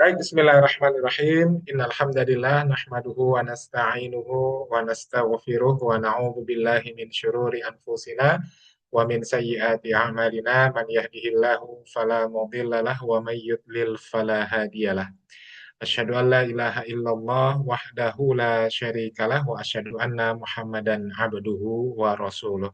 Baik, bismillahirrahmanirrahim. Innal hamdalillah nahmaduhu wa nasta'inuhu wa nastaghfiruh wa na'udzu billahi min syururi anfusina wa min sayyiati a'malina man yahdihillahu fala mudilla lahu wa may yudlil fala hadiyalah. Asyhadu an la ilaha illallah wahdahu la syarikalah wa asyhadu anna Muhammadan abduhu wa rasuluh.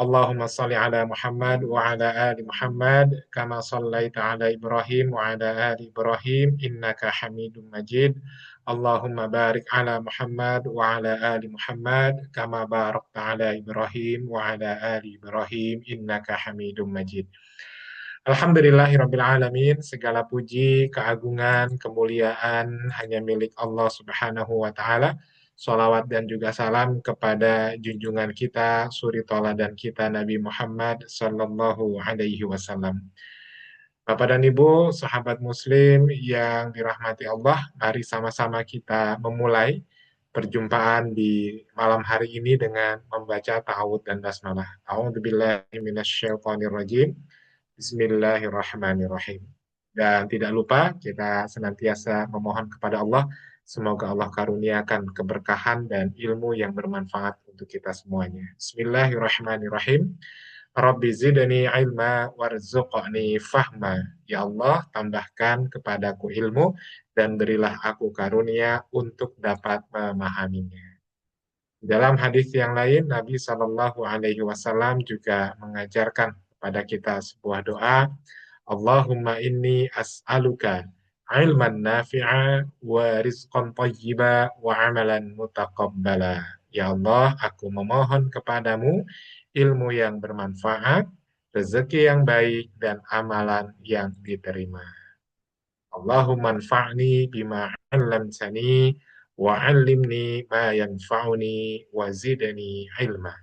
Allahumma salli ala Muhammad wa ala ali Muhammad kama sallaita ala Ibrahim wa ala ali Ibrahim innaka Hamidum Majid. Allahumma barik ala Muhammad wa ala ali Muhammad kama barakta ala Ibrahim wa ala ali Ibrahim innaka Hamidum Majid. Alhamdulillahirabbil alamin, segala puji, keagungan, kemuliaan hanya milik Allah Subhanahu wa taala. Salawat dan juga salam kepada junjungan kita, suri toladan kita Nabi Muhammad sallallahu alaihi wasallam. Bapak dan Ibu, sahabat muslim yang dirahmati Allah, mari sama-sama kita memulai perjumpaan di malam hari ini dengan membaca ta'awudz dan basmalah. A'udzubillahi minasyaitonirrajim. Bismillahirrahmanirrahim. Dan tidak lupa kita senantiasa memohon kepada Allah, semoga Allah karuniakan keberkahan dan ilmu yang bermanfaat untuk kita semuanya. Bismillahirrahmanirrahim. Rabbi zidni ilma warzuqni fahma. Ya Allah, tambahkan kepadaku ilmu dan berilah aku karunia untuk dapat memahaminya. Dalam hadis yang lain, Nabi Shallallahu Alaihi Wasallam juga mengajarkan kepada kita sebuah doa, Allahumma inni as'aluka ilman nafi'a wa rizqan tayyiba wa amalan mutaqabbala. Ya Allah, aku memohon kepadamu ilmu yang bermanfaat, rezeki yang baik, dan amalan yang diterima. Allahumma anfa'ni bima 'allamtani wa 'allimni ma yanfa'uni wa zidni ilma.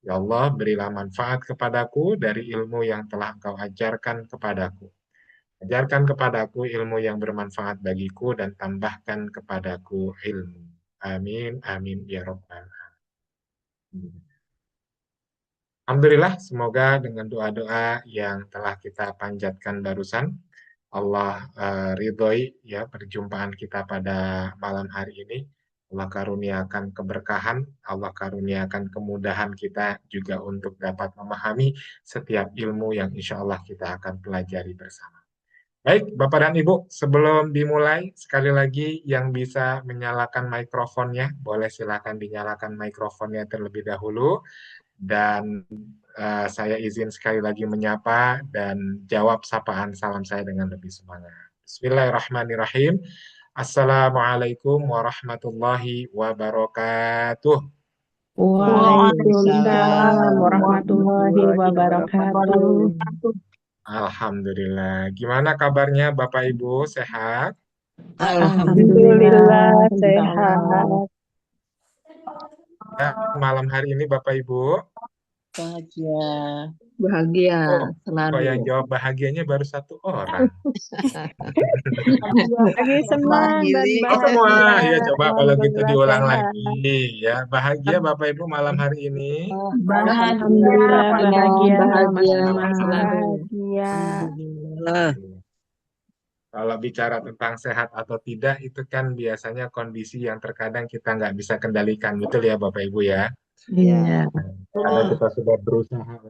Ya Allah, berilah manfaat kepadaku dari ilmu yang telah Engkau ajarkan kepadaku. Ajarkan kepadaku ilmu yang bermanfaat bagiku dan tambahkan kepadaku ilmu. Amin, amin, ya Rabbal alamin. Alhamdulillah, semoga dengan doa-doa yang telah kita panjatkan barusan, Allah ridhoi ya perjumpaan kita pada malam hari ini. Allah karuniakan keberkahan, Allah karuniakan kemudahan kita juga untuk dapat memahami setiap ilmu yang insya Allah kita akan pelajari bersama. Baik, Bapak dan Ibu, sebelum dimulai, sekali lagi yang bisa menyalakan mikrofonnya, boleh silakan dinyalakan mikrofonnya terlebih dahulu. Dan saya izin sekali lagi menyapa dan jawab sapaan salam saya dengan lebih semangat. Bismillahirrahmanirrahim. Assalamualaikum warahmatullahi wabarakatuh. Waalaikumsalam Waalaikumsalam warahmatullahi warahmatullahi wabarakatuh. wabarakatuh. Alhamdulillah. Gimana kabarnya Bapak Ibu? Sehat? Alhamdulillah, Alhamdulillah insya Allah. sehat, Ya, malam hari ini Bapak Ibu. bahagia, bahagia Oh, kok yang selalu. jawab bahagianya baru satu orang? Lagi senang dan Oh semua, bahagia. ya coba kalau gitu Alhamdulillah diulang sehat. lagi ya. Bahagia Bapak Ibu malam hari ini. Bahagia, Alhamdulillah bahagia, bahagia sama-sama selalu. bahagia. Alhamdulillah. Kalau bicara tentang sehat atau tidak, itu kan biasanya kondisi yang terkadang kita nggak bisa kendalikan, betul ya Bapak Ibu ya. Iya, Karena kita sudah berusaha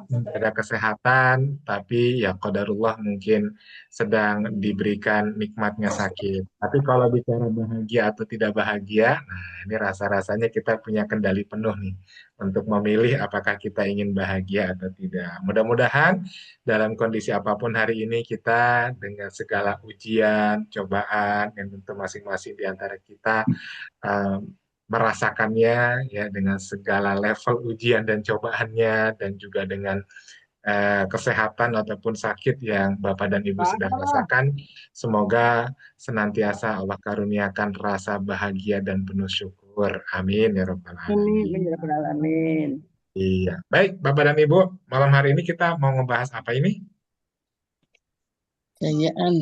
menjaga kesehatan, tapi ya qadarullah mungkin sedang diberikan nikmatnya sakit. Tapi kalau bicara bahagia atau tidak bahagia, nah ini rasa-rasanya kita punya kendali penuh nih untuk memilih apakah kita ingin bahagia atau tidak. Mudah-mudahan dalam kondisi apapun hari ini kita dengan segala ujian, cobaan yang tentu masing-masing di antara kita eh, merasakannya ya dengan segala level ujian dan cobaannya dan juga dengan kesehatan ataupun sakit yang Bapak dan Ibu sedang rasakan. Semoga senantiasa Allah karuniakan rasa bahagia dan penuh syukur. Amin ya Rabbal amin Alamin. ya rabbal alamin. Iya. Baik, Bapak dan Ibu, malam hari ini kita mau ngebahas apa ini? Kejayaan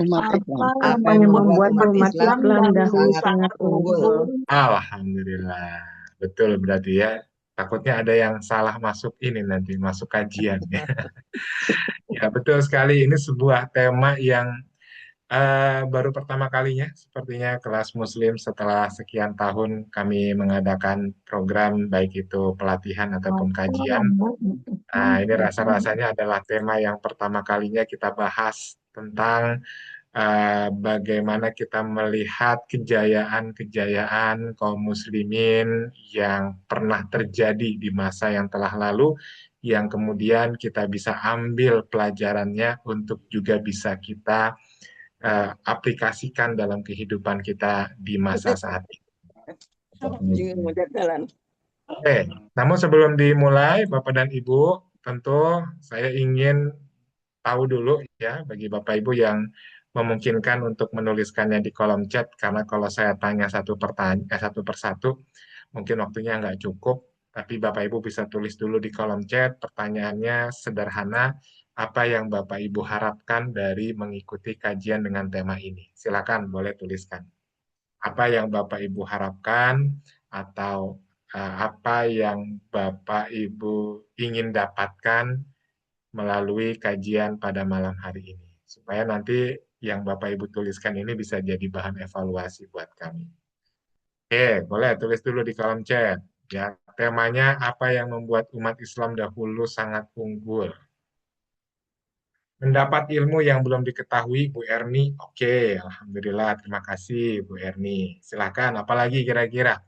umat Islam. Apa yang membuat umat Islam dahulu sangat unggul? Alhamdulillah. Betul berarti ya. Takutnya ada yang salah masuk ini nanti, masuk kajian ya. Ya, betul sekali. Ini sebuah tema yang Baru pertama kalinya sepertinya kelas Muslim setelah sekian tahun kami mengadakan program baik itu pelatihan ataupun kajian. Nah, ini rasa-rasanya adalah tema yang pertama kalinya kita bahas tentang bagaimana kita melihat kejayaan-kejayaan kaum muslimin yang pernah terjadi di masa yang telah lalu, yang kemudian kita bisa ambil pelajarannya untuk juga bisa kita aplikasikan dalam kehidupan kita di masa saat ini. Oke, namun sebelum dimulai, Bapak dan Ibu, tentu saya ingin tahu dulu ya bagi Bapak Ibu yang memungkinkan untuk menuliskannya di kolom chat, karena kalau saya tanya satu pertanyaan satu persatu mungkin waktunya nggak cukup, tapi Bapak Ibu bisa tulis dulu di kolom chat pertanyaannya sederhana, apa yang Bapak Ibu harapkan dari mengikuti kajian dengan tema ini. Silakan boleh tuliskan. Apa yang Bapak Ibu harapkan atau apa yang Bapak Ibu ingin dapatkan melalui kajian pada malam hari ini. Supaya nanti yang Bapak Ibu tuliskan ini bisa jadi bahan evaluasi buat kami. Oke, boleh tulis dulu di kolom chat. Ya, temanya apa yang membuat umat Islam dahulu sangat unggul. Mendapat ilmu yang belum diketahui, Bu Erni. Oke, Alhamdulillah. Terima kasih, Bu Erni. Silakan, apalagi kira-kira.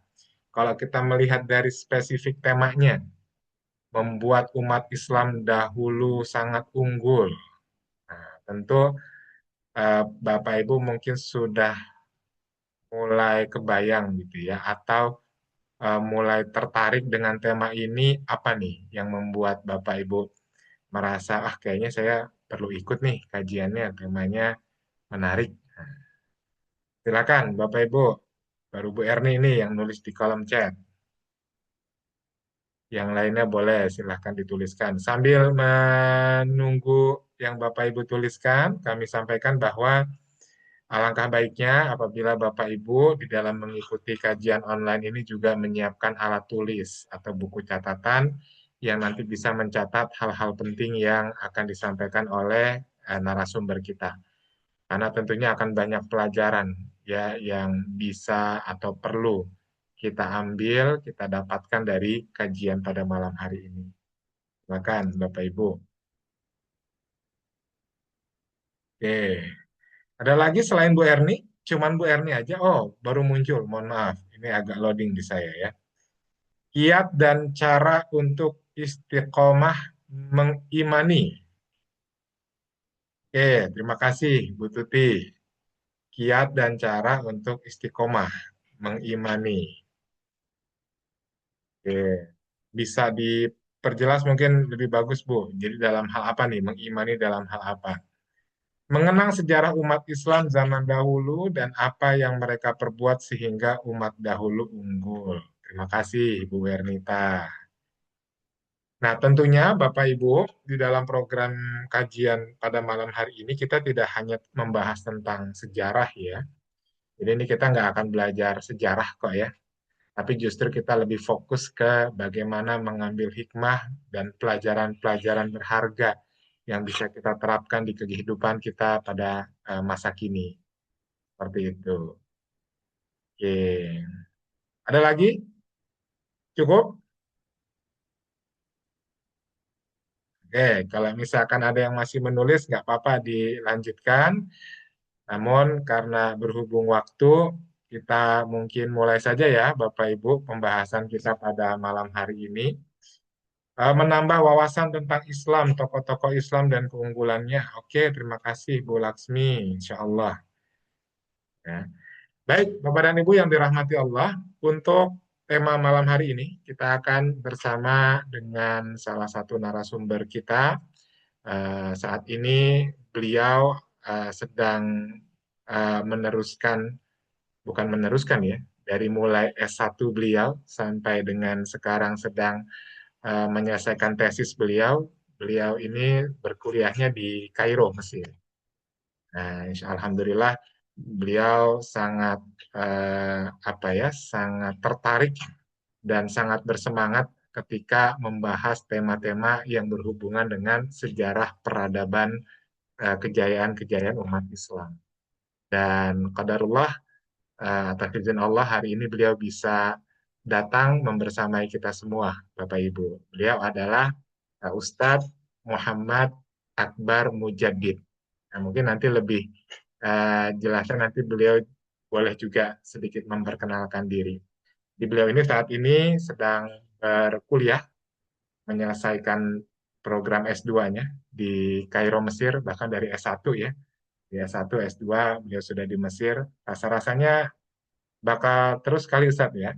Kalau kita melihat dari spesifik temanya, membuat umat Islam dahulu sangat unggul. Nah, tentu Bapak Ibu mungkin sudah mulai kebayang gitu ya, atau mulai tertarik dengan tema ini apa nih yang membuat Bapak Ibu merasa kayaknya saya perlu ikut nih kajiannya, temanya menarik. Nah, silakan Bapak Ibu, baru Bu Erni ini yang nulis di kolom chat. Yang lainnya boleh silahkan dituliskan. Sambil menunggu yang Bapak Ibu tuliskan, kami sampaikan bahwa alangkah baiknya apabila Bapak Ibu di dalam mengikuti kajian online ini juga menyiapkan alat tulis atau buku catatan yang nanti bisa mencatat hal-hal penting yang akan disampaikan oleh narasumber kita. Karena tentunya akan banyak pelajaran ya yang bisa atau perlu kita ambil, kita dapatkan dari kajian pada malam hari ini. Silakan Bapak Ibu. Oke. Ada lagi selain Bu Erni? Cuman Bu Erni aja. Oh, baru muncul. Mohon maaf. Ini agak loading di saya ya. Kiat dan cara untuk istiqomah mengimani. Oke, terima kasih Bu Tuti. Kiat dan cara untuk istiqomah mengimani. Oke, bisa diperjelas mungkin lebih bagus Bu. Jadi dalam hal apa nih? Mengimani dalam hal apa? Mengenang sejarah umat Islam zaman dahulu dan apa yang mereka perbuat sehingga umat dahulu unggul. Terima kasih, Ibu Wernita. Nah, tentunya Bapak Ibu, di dalam program kajian pada malam hari ini kita tidak hanya membahas tentang sejarah ya. Jadi ini kita nggak akan belajar sejarah kok ya. Tapi justru kita lebih fokus ke bagaimana mengambil hikmah dan pelajaran-pelajaran berharga yang bisa kita terapkan di kehidupan kita pada masa kini. Seperti itu. Oke. Ada lagi? Cukup? Oke, kalau misalkan ada yang masih menulis, nggak apa-apa dilanjutkan. Namun karena berhubung waktu, kita mungkin mulai saja ya, Bapak Ibu, pembahasan kita pada malam hari ini. Menambah wawasan tentang Islam, tokoh-tokoh Islam dan keunggulannya. Oke, terima kasih Bu Laksmi, insya Allah. Ya. Baik, Bapak dan Ibu yang dirahmati Allah, untuk tema malam hari ini kita akan bersama dengan salah satu narasumber kita. Saat ini beliau sedang meneruskan, bukan meneruskan ya, dari mulai S1 beliau sampai dengan sekarang sedang menyelesaikan tesis beliau. Beliau ini berkuliahnya di Kairo, Mesir. Nah, Alhamdulillah beliau sangat apa ya, sangat tertarik dan sangat bersemangat ketika membahas tema-tema yang berhubungan dengan sejarah peradaban kejayaan-kejayaan umat Islam. Dan qadarullah, atas izin Allah hari ini beliau bisa datang membersamai kita semua, Bapak Ibu. Beliau adalah Ustadz Muhammad Akbar Mujaddid. Nah, mungkin nanti lebih jelasnya nanti beliau boleh juga sedikit memperkenalkan diri. Di beliau ini saat ini sedang berkuliah menyelesaikan program S2-nya di Kairo, Mesir, bahkan dari S1 ya. Di S1, S2 beliau sudah di Mesir. Rasa-rasanya bakal terus kali Ustadz ya.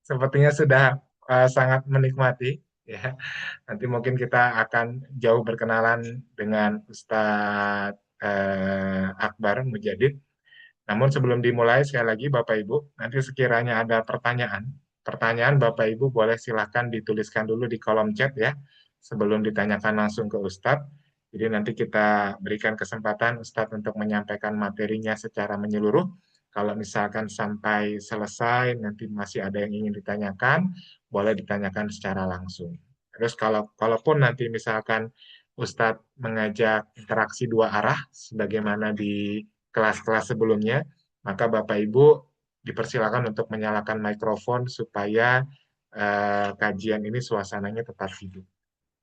Sepertinya sudah sangat menikmati ya. Nanti mungkin kita akan jauh berkenalan dengan Ustadz Akbar Mujadid. Namun sebelum dimulai, sekali lagi Bapak Ibu, nanti sekiranya ada pertanyaan Bapak Ibu boleh silahkan dituliskan dulu di kolom chat ya, sebelum ditanyakan langsung ke Ustadz. Jadi nanti kita berikan kesempatan Ustadz untuk menyampaikan materinya secara menyeluruh. Kalau misalkan sampai selesai, nanti masih ada yang ingin ditanyakan, boleh ditanyakan secara langsung. Terus kalaupun nanti misalkan Ustadz mengajak interaksi dua arah, sebagaimana di kelas-kelas sebelumnya, maka Bapak Ibu dipersilakan untuk menyalakan mikrofon supaya kajian ini suasananya tetap hidup.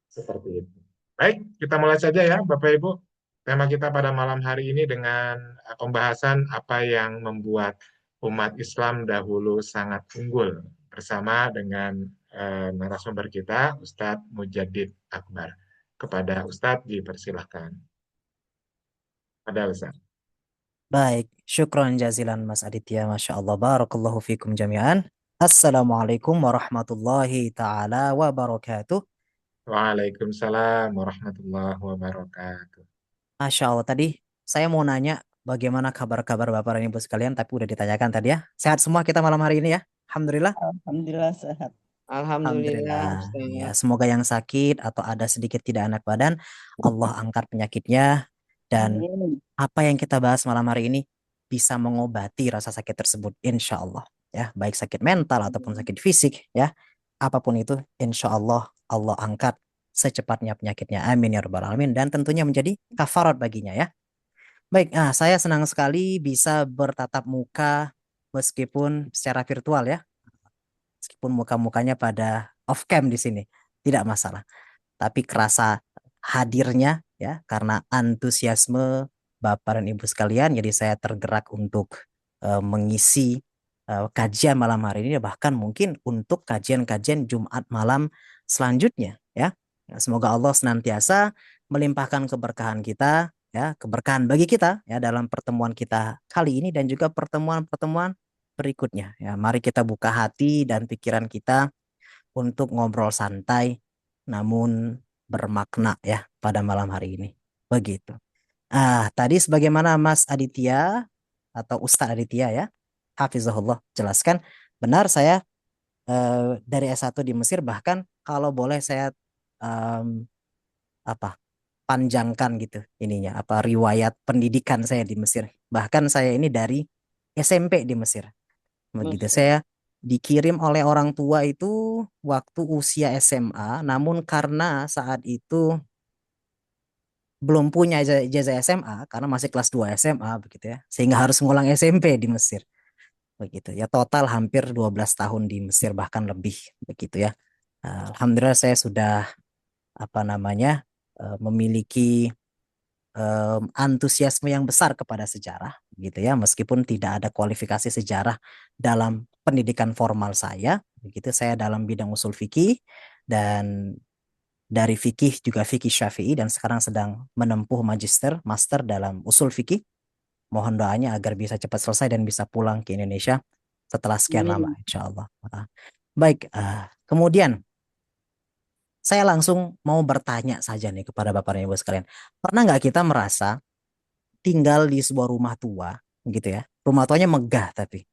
Seperti itu. Baik, kita mulai saja ya Bapak Ibu. Tema kita pada malam hari ini dengan pembahasan apa yang membuat umat Islam dahulu sangat unggul bersama dengan narasumber kita, Ustadz Mujadid Akbar. Kepada Ustadz dipersilahkan. Ada Ustadz. Baik, syukron jazilan Mas Aditya, Masya Allah, barakallahu fikum jami'an. Assalamualaikum warahmatullahi ta'ala wabarakatuh. Waalaikumsalam warahmatullahi wabarakatuh. Masya Allah, tadi saya mau nanya bagaimana kabar-kabar Bapak dan Ibu sekalian, tapi udah ditanyakan tadi ya. Sehat semua kita malam hari ini ya. Alhamdulillah. Alhamdulillah sehat. Alhamdulillah. Ya, semoga yang sakit atau ada sedikit tidak enak badan, Allah angkat penyakitnya. Dan apa yang kita bahas malam hari ini bisa mengobati rasa sakit tersebut, insya Allah. Ya, baik sakit mental ataupun sakit fisik, ya, apapun itu, insya Allah Allah angkat secepatnya penyakitnya. Amin ya rabbal alamin. Dan tentunya menjadi kafarat baginya ya. Baik, saya senang sekali bisa bertatap muka meskipun secara virtual ya. Meskipun muka-mukanya pada off cam di sini, tidak masalah. Tapi kerasa hadirnya ya karena antusiasme Bapak dan Ibu sekalian, jadi saya tergerak untuk mengisi kajian malam hari ini, bahkan mungkin untuk kajian-kajian Jumat malam selanjutnya ya. Semoga Allah senantiasa melimpahkan keberkahan kita ya, keberkahan bagi kita ya dalam pertemuan kita kali ini dan juga pertemuan-pertemuan berikutnya ya. Mari kita buka hati dan pikiran kita untuk ngobrol santai namun bermakna ya pada malam hari ini. Begitu. Tadi sebagaimana Mas Aditya atau Ustadz Aditya ya, Hafizahullah jelaskan, benar saya dari S1 di Mesir, bahkan kalau boleh saya em, apa panjangkan gitu ininya, apa riwayat pendidikan saya di Mesir. Bahkan saya ini dari SMP di Mesir. Begitu saya dikirim oleh orang tua itu waktu usia SMA, namun karena saat itu belum punya ijazah SMA karena masih kelas 2 SMA begitu ya. Sehingga harus ngulang SMP di Mesir. Begitu ya, total hampir 12 tahun di Mesir bahkan lebih begitu ya. Alhamdulillah saya sudah memiliki antusiasme yang besar kepada sejarah gitu ya, meskipun tidak ada kualifikasi sejarah dalam pendidikan formal saya begitu. Saya dalam bidang usul fikih dan dari fikih juga fikih Syafi'i, dan sekarang sedang menempuh master dalam usul fikih. Mohon doanya agar bisa cepat selesai dan bisa pulang ke Indonesia setelah sekian lama insya Allah. Baik, kemudian saya langsung mau bertanya saja nih kepada Bapak dan Ibu sekalian. Pernah nggak kita merasa tinggal di sebuah rumah tua gitu ya? Rumah tuanya megah, tapi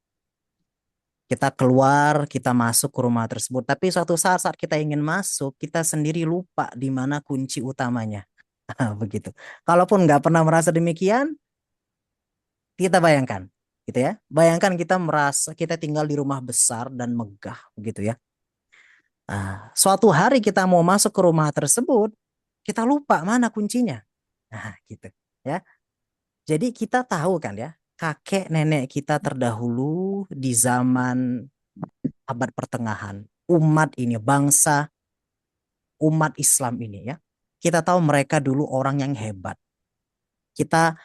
kita keluar, kita masuk ke rumah tersebut. Tapi suatu saat kita ingin masuk, kita sendiri lupa di mana kunci utamanya. Begitu. Kalaupun nggak pernah merasa demikian, kita bayangkan gitu ya. Bayangkan kita merasa kita tinggal di rumah besar dan megah begitu ya. Suatu hari kita mau masuk ke rumah tersebut, kita lupa mana kuncinya. Nah, gitu ya. Jadi kita tahu kan ya, kakek nenek kita terdahulu di zaman abad pertengahan, umat ini, bangsa umat Islam ini ya. Kita tahu mereka dulu orang yang hebat. Kita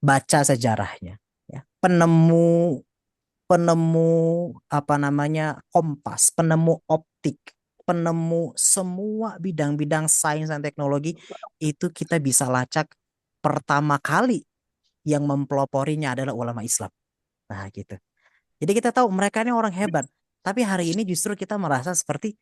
baca sejarahnya ya. Penemu penemu apa namanya kompas, penemu optik, penemu semua bidang-bidang sains dan teknologi itu kita bisa lacak pertama kali yang mempeloporinya adalah ulama Islam. Nah, gitu. Jadi kita tahu mereka ini orang hebat. Tapi hari ini justru kita merasa seperti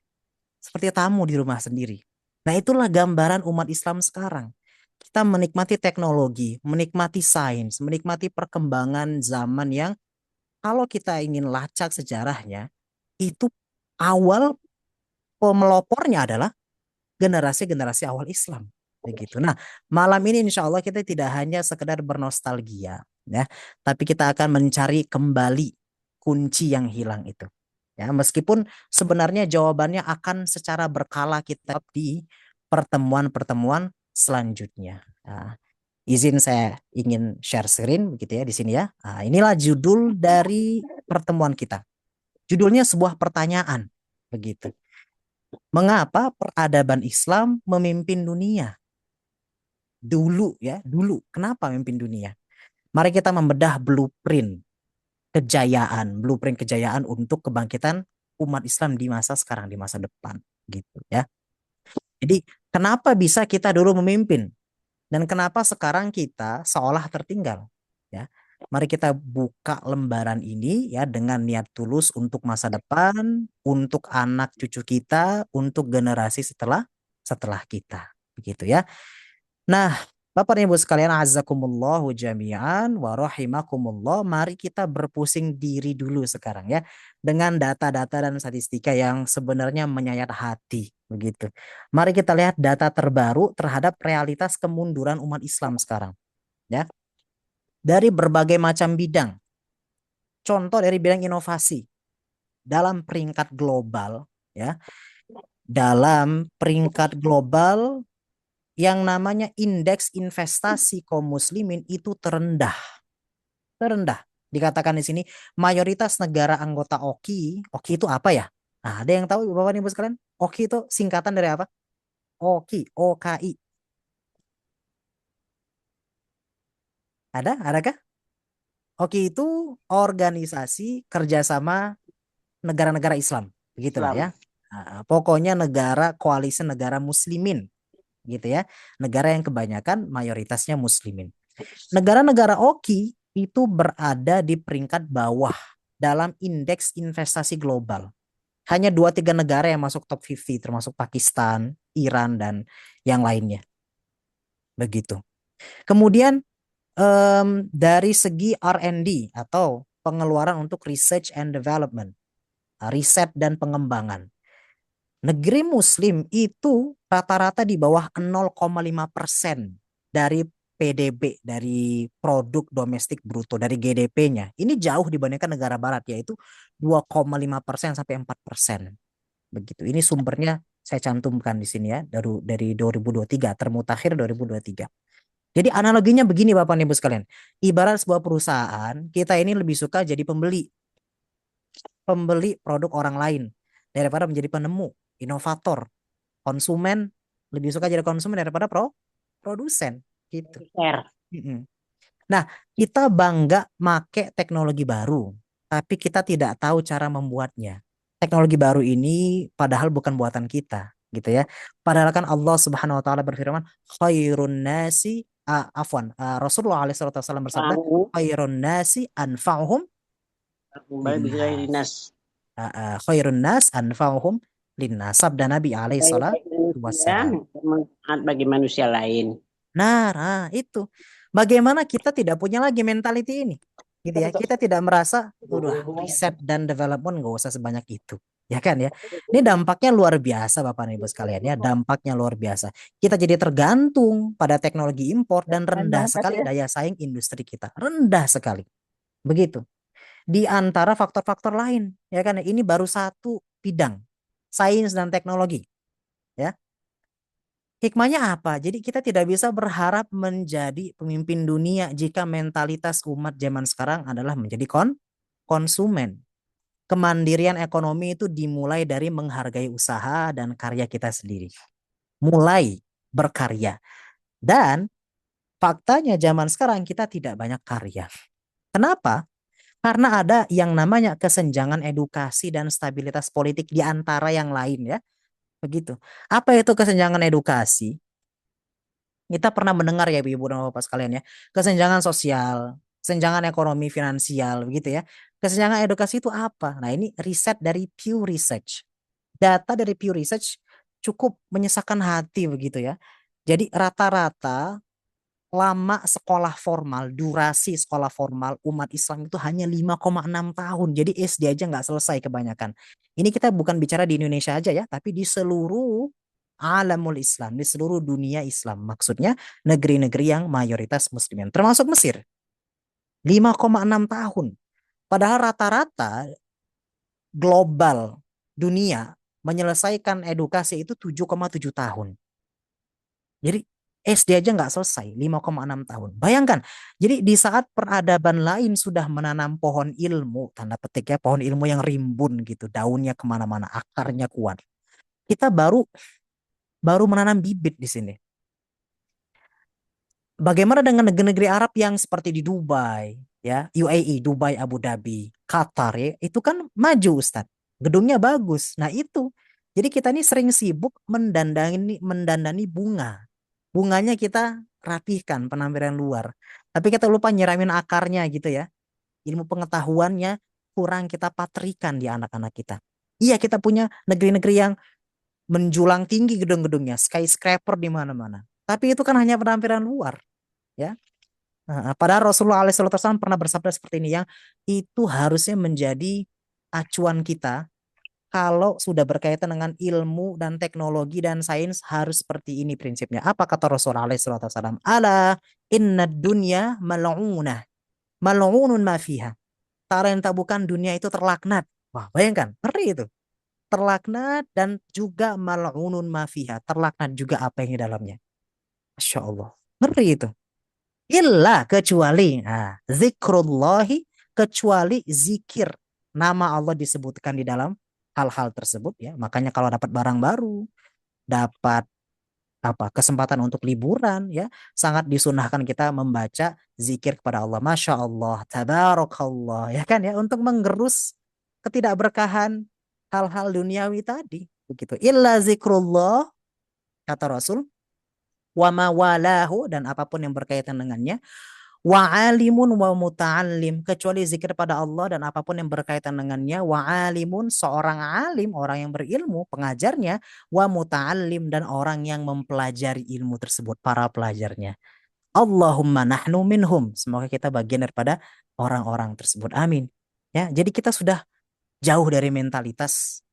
tamu di rumah sendiri. Nah, itulah gambaran umat Islam sekarang. Kita menikmati teknologi, menikmati sains, menikmati perkembangan zaman yang kalau kita ingin lacak sejarahnya, itu awal pemelopornya adalah generasi-generasi awal Islam. Begitu. Nah, malam ini insya Allah kita tidak hanya sekedar bernostalgia, ya, tapi kita akan mencari kembali kunci yang hilang itu. Ya, meskipun sebenarnya jawabannya akan secara berkala kita di pertemuan-pertemuan selanjutnya. Nah, izin saya ingin share screen begitu ya di sini ya. Nah, inilah judul dari pertemuan kita. Judulnya sebuah pertanyaan begitu. Mengapa peradaban Islam memimpin dunia? Dulu ya, dulu. Kenapa memimpin dunia? Mari kita membedah blueprint kejayaan untuk kebangkitan umat Islam di masa sekarang, di masa depan gitu ya. Jadi kenapa bisa kita dulu memimpin dan kenapa sekarang kita seolah tertinggal ya. Mari kita buka lembaran ini ya dengan niat tulus untuk masa depan, untuk anak cucu kita, untuk generasi setelah kita begitu ya. Nah, Bapak dan Ibu sekalian, azakumullahu jami'an wa rahimakumullah. Mari kita berpusing diri dulu sekarang ya dengan data-data dan statistika yang sebenarnya menyayat hati begitu. Mari kita lihat data terbaru terhadap realitas kemunduran umat Islam sekarang ya. Dari berbagai macam bidang. Contoh dari bidang inovasi dalam peringkat global ya. Dalam peringkat global yang namanya indeks investasi kaum muslimin itu terendah. Terendah. Dikatakan di sini mayoritas negara anggota OKI. OKI itu apa ya? Nah, ada yang tahu Bapak Ibu sekalian? OKI itu singkatan dari apa? OKI, OKI. Adakah? OKI itu organisasi kerjasama negara-negara Islam. Begitulah ya. Nah, pokoknya negara koalisi negara muslimin. Gitu ya. Negara yang kebanyakan mayoritasnya muslimin. Negara-negara OKI itu berada di peringkat bawah dalam indeks investasi global. Hanya 2-3 negara yang masuk top 50 termasuk Pakistan, Iran dan yang lainnya. Begitu. Kemudian dari segi R&D atau pengeluaran untuk research and development, riset dan pengembangan. Negeri muslim itu rata-rata di bawah 0,5% dari PDB, dari produk domestik bruto, dari GDP-nya. Ini jauh dibandingkan negara barat, yaitu 2,5% sampai 4%. Begitu. Ini sumbernya saya cantumkan di sini ya, dari 2023, termutakhir 2023. Jadi analoginya begini Bapak Ibu sekalian. Ibarat sebuah perusahaan, kita ini lebih suka jadi pembeli produk orang lain daripada menjadi penemu, inovator. Konsumen lebih suka jadi konsumen daripada produsen gitu. Nah, kita bangga make teknologi baru, tapi kita tidak tahu cara membuatnya. Teknologi baru ini padahal bukan buatan kita, gitu ya. Padahal kan Allah Subhanahu wa taala berfirman, khairun nasi Rasulullah alaihi wasallam bersabda, khairun nasi anfa'uhum linnas. Khairun nas anfa'uhum linnas. Sabda Nabi alaihi wasallam bagi manusia lain. Nah, itu. Bagaimana kita tidak punya lagi mentality ini? Gitu ya. Kita tidak merasa, udah riset dan development nggak usah sebanyak itu. Ya kan ya. Ini dampaknya luar biasa Bapak dan Ibu sekalian ya. Dampaknya luar biasa. Kita jadi tergantung pada teknologi impor dan rendah sekali daya saing industri kita. Rendah sekali. Begitu. Di antara faktor-faktor lain. Ya kan. Ini baru satu bidang. Sains dan teknologi. Ya. Hikmahnya apa? Jadi kita tidak bisa berharap menjadi pemimpin dunia jika mentalitas umat zaman sekarang adalah menjadi konsumen. Kemandirian ekonomi itu dimulai dari menghargai usaha dan karya kita sendiri. Mulai berkarya. Dan faktanya zaman sekarang kita tidak banyak karya. Kenapa? Karena ada yang namanya kesenjangan edukasi dan stabilitas politik di antara yang lain ya. Begitu. Apa itu kesenjangan edukasi? Kita pernah mendengar ya Ibu dan Bapak sekalian ya. Kesenjangan sosial, kesenjangan ekonomi finansial begitu ya. Kesenjangan edukasi itu apa? Nah, ini riset dari Pew Research. Data dari Pew Research cukup menyesakkan hati begitu ya. Jadi rata-rata lama sekolah formal, durasi sekolah formal umat Islam itu hanya 5,6 tahun. Jadi SD aja nggak selesai kebanyakan. Ini kita bukan bicara di Indonesia aja ya, tapi di seluruh alamul Islam, di seluruh dunia Islam. Maksudnya negeri-negeri yang mayoritas muslimin, termasuk Mesir. 5,6 tahun. Padahal rata-rata global dunia menyelesaikan edukasi itu 7,7 tahun. Jadi SD aja nggak selesai, 5,6 tahun. Bayangkan, jadi di saat peradaban lain sudah menanam pohon ilmu, tanda petik ya, pohon ilmu yang rimbun gitu, daunnya kemana-mana, akarnya kuat. Kita baru menanam bibit di sini. Bagaimana dengan negeri-negeri Arab yang seperti di Dubai, ya, UAE, Dubai, Abu Dhabi, Qatar ya, itu kan maju Ustadz. Gedungnya bagus. Nah itu. Jadi kita ini sering sibuk mendandani bunga. Bunganya kita rapihkan penampilan luar. Tapi kita lupa nyiramin akarnya gitu ya. Ilmu pengetahuannya kurang kita patrikan di anak-anak kita. Iya kita punya negeri-negeri yang menjulang tinggi gedung-gedungnya, skyscraper di mana-mana. Tapi itu kan hanya penampilan luar, ya. Padahal Rasulullah SAW pernah bersabda seperti ini yang itu harusnya menjadi acuan kita kalau sudah berkaitan dengan ilmu dan teknologi dan sains harus seperti ini prinsipnya. Apa kata Rasulullah SAW? Ala inna dunya mal'unah. Mal'unun ma fiha. Tak bukan dunia itu terlaknat. Wah, bayangkan, ngeri itu. Terlaknat dan juga mal'unun ma fiha. Terlaknat juga apa yang di dalamnya. Masya Allah. Ngeri itu. Illa kecuali zikrullahi, kecuali zikir nama Allah disebutkan di dalam hal-hal tersebut ya. Makanya kalau dapat barang baru, dapat kesempatan untuk liburan ya, sangat disunahkan kita membaca zikir kepada Allah. Masya Allah, tabarakallah ya kan ya, untuk menggerus ketidakberkahan hal-hal duniawi tadi begitu. Illa zikrullah kata Rasul, wa mawalahu, dan apapun yang berkaitan dengannya, wa alimun wa muta'allim, kecuali zikir pada Allah dan apapun yang berkaitan dengannya, wa alimun, seorang alim, orang yang berilmu, pengajarnya, wa muta'allim, dan orang yang mempelajari ilmu tersebut, para pelajarnya. Allahumma nahnu minhum, semoga kita bagian daripada orang-orang tersebut, amin. Ya, jadi kita sudah jauh dari mentalitas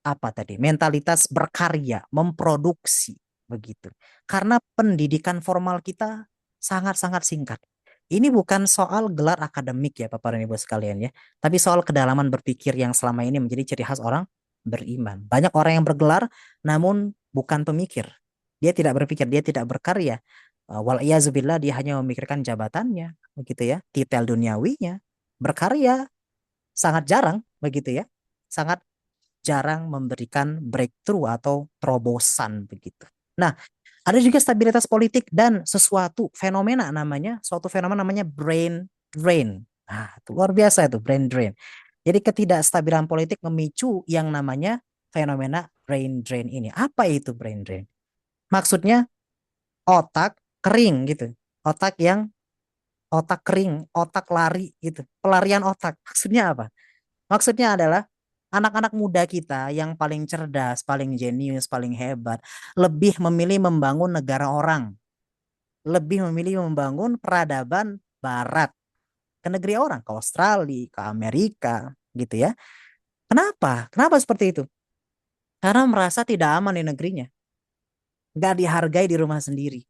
apa tadi? Mentalitas berkarya, memproduksi begitu. Karena pendidikan formal kita sangat-sangat singkat. Ini bukan soal gelar akademik ya Bapak dan Ibu sekalian ya, tapi soal kedalaman berpikir yang selama ini menjadi ciri khas orang beriman. Banyak orang yang bergelar namun bukan pemikir. Dia tidak berpikir, dia tidak berkarya. Wal-iyazubillah, dia hanya memikirkan jabatannya, begitu ya, titel duniawinya. Berkarya sangat jarang begitu ya. Sangat jarang memberikan breakthrough atau terobosan begitu. Nah, ada juga stabilitas politik dan suatu fenomena namanya brain drain. Nah, itu luar biasa itu brain drain. Jadi ketidakstabilan politik memicu yang namanya fenomena brain drain ini. Apa itu brain drain? Maksudnya otak kering gitu. Otak kering, otak lari gitu. Pelarian otak. Maksudnya apa? Maksudnya adalah anak-anak muda kita yang paling cerdas, paling jenius, paling hebat, lebih memilih membangun negara orang, lebih memilih membangun peradaban barat ke negeri orang, ke Australia, ke Amerika, gitu ya. Kenapa? Kenapa seperti itu? Karena merasa tidak aman di negerinya, nggak dihargai di rumah sendiri.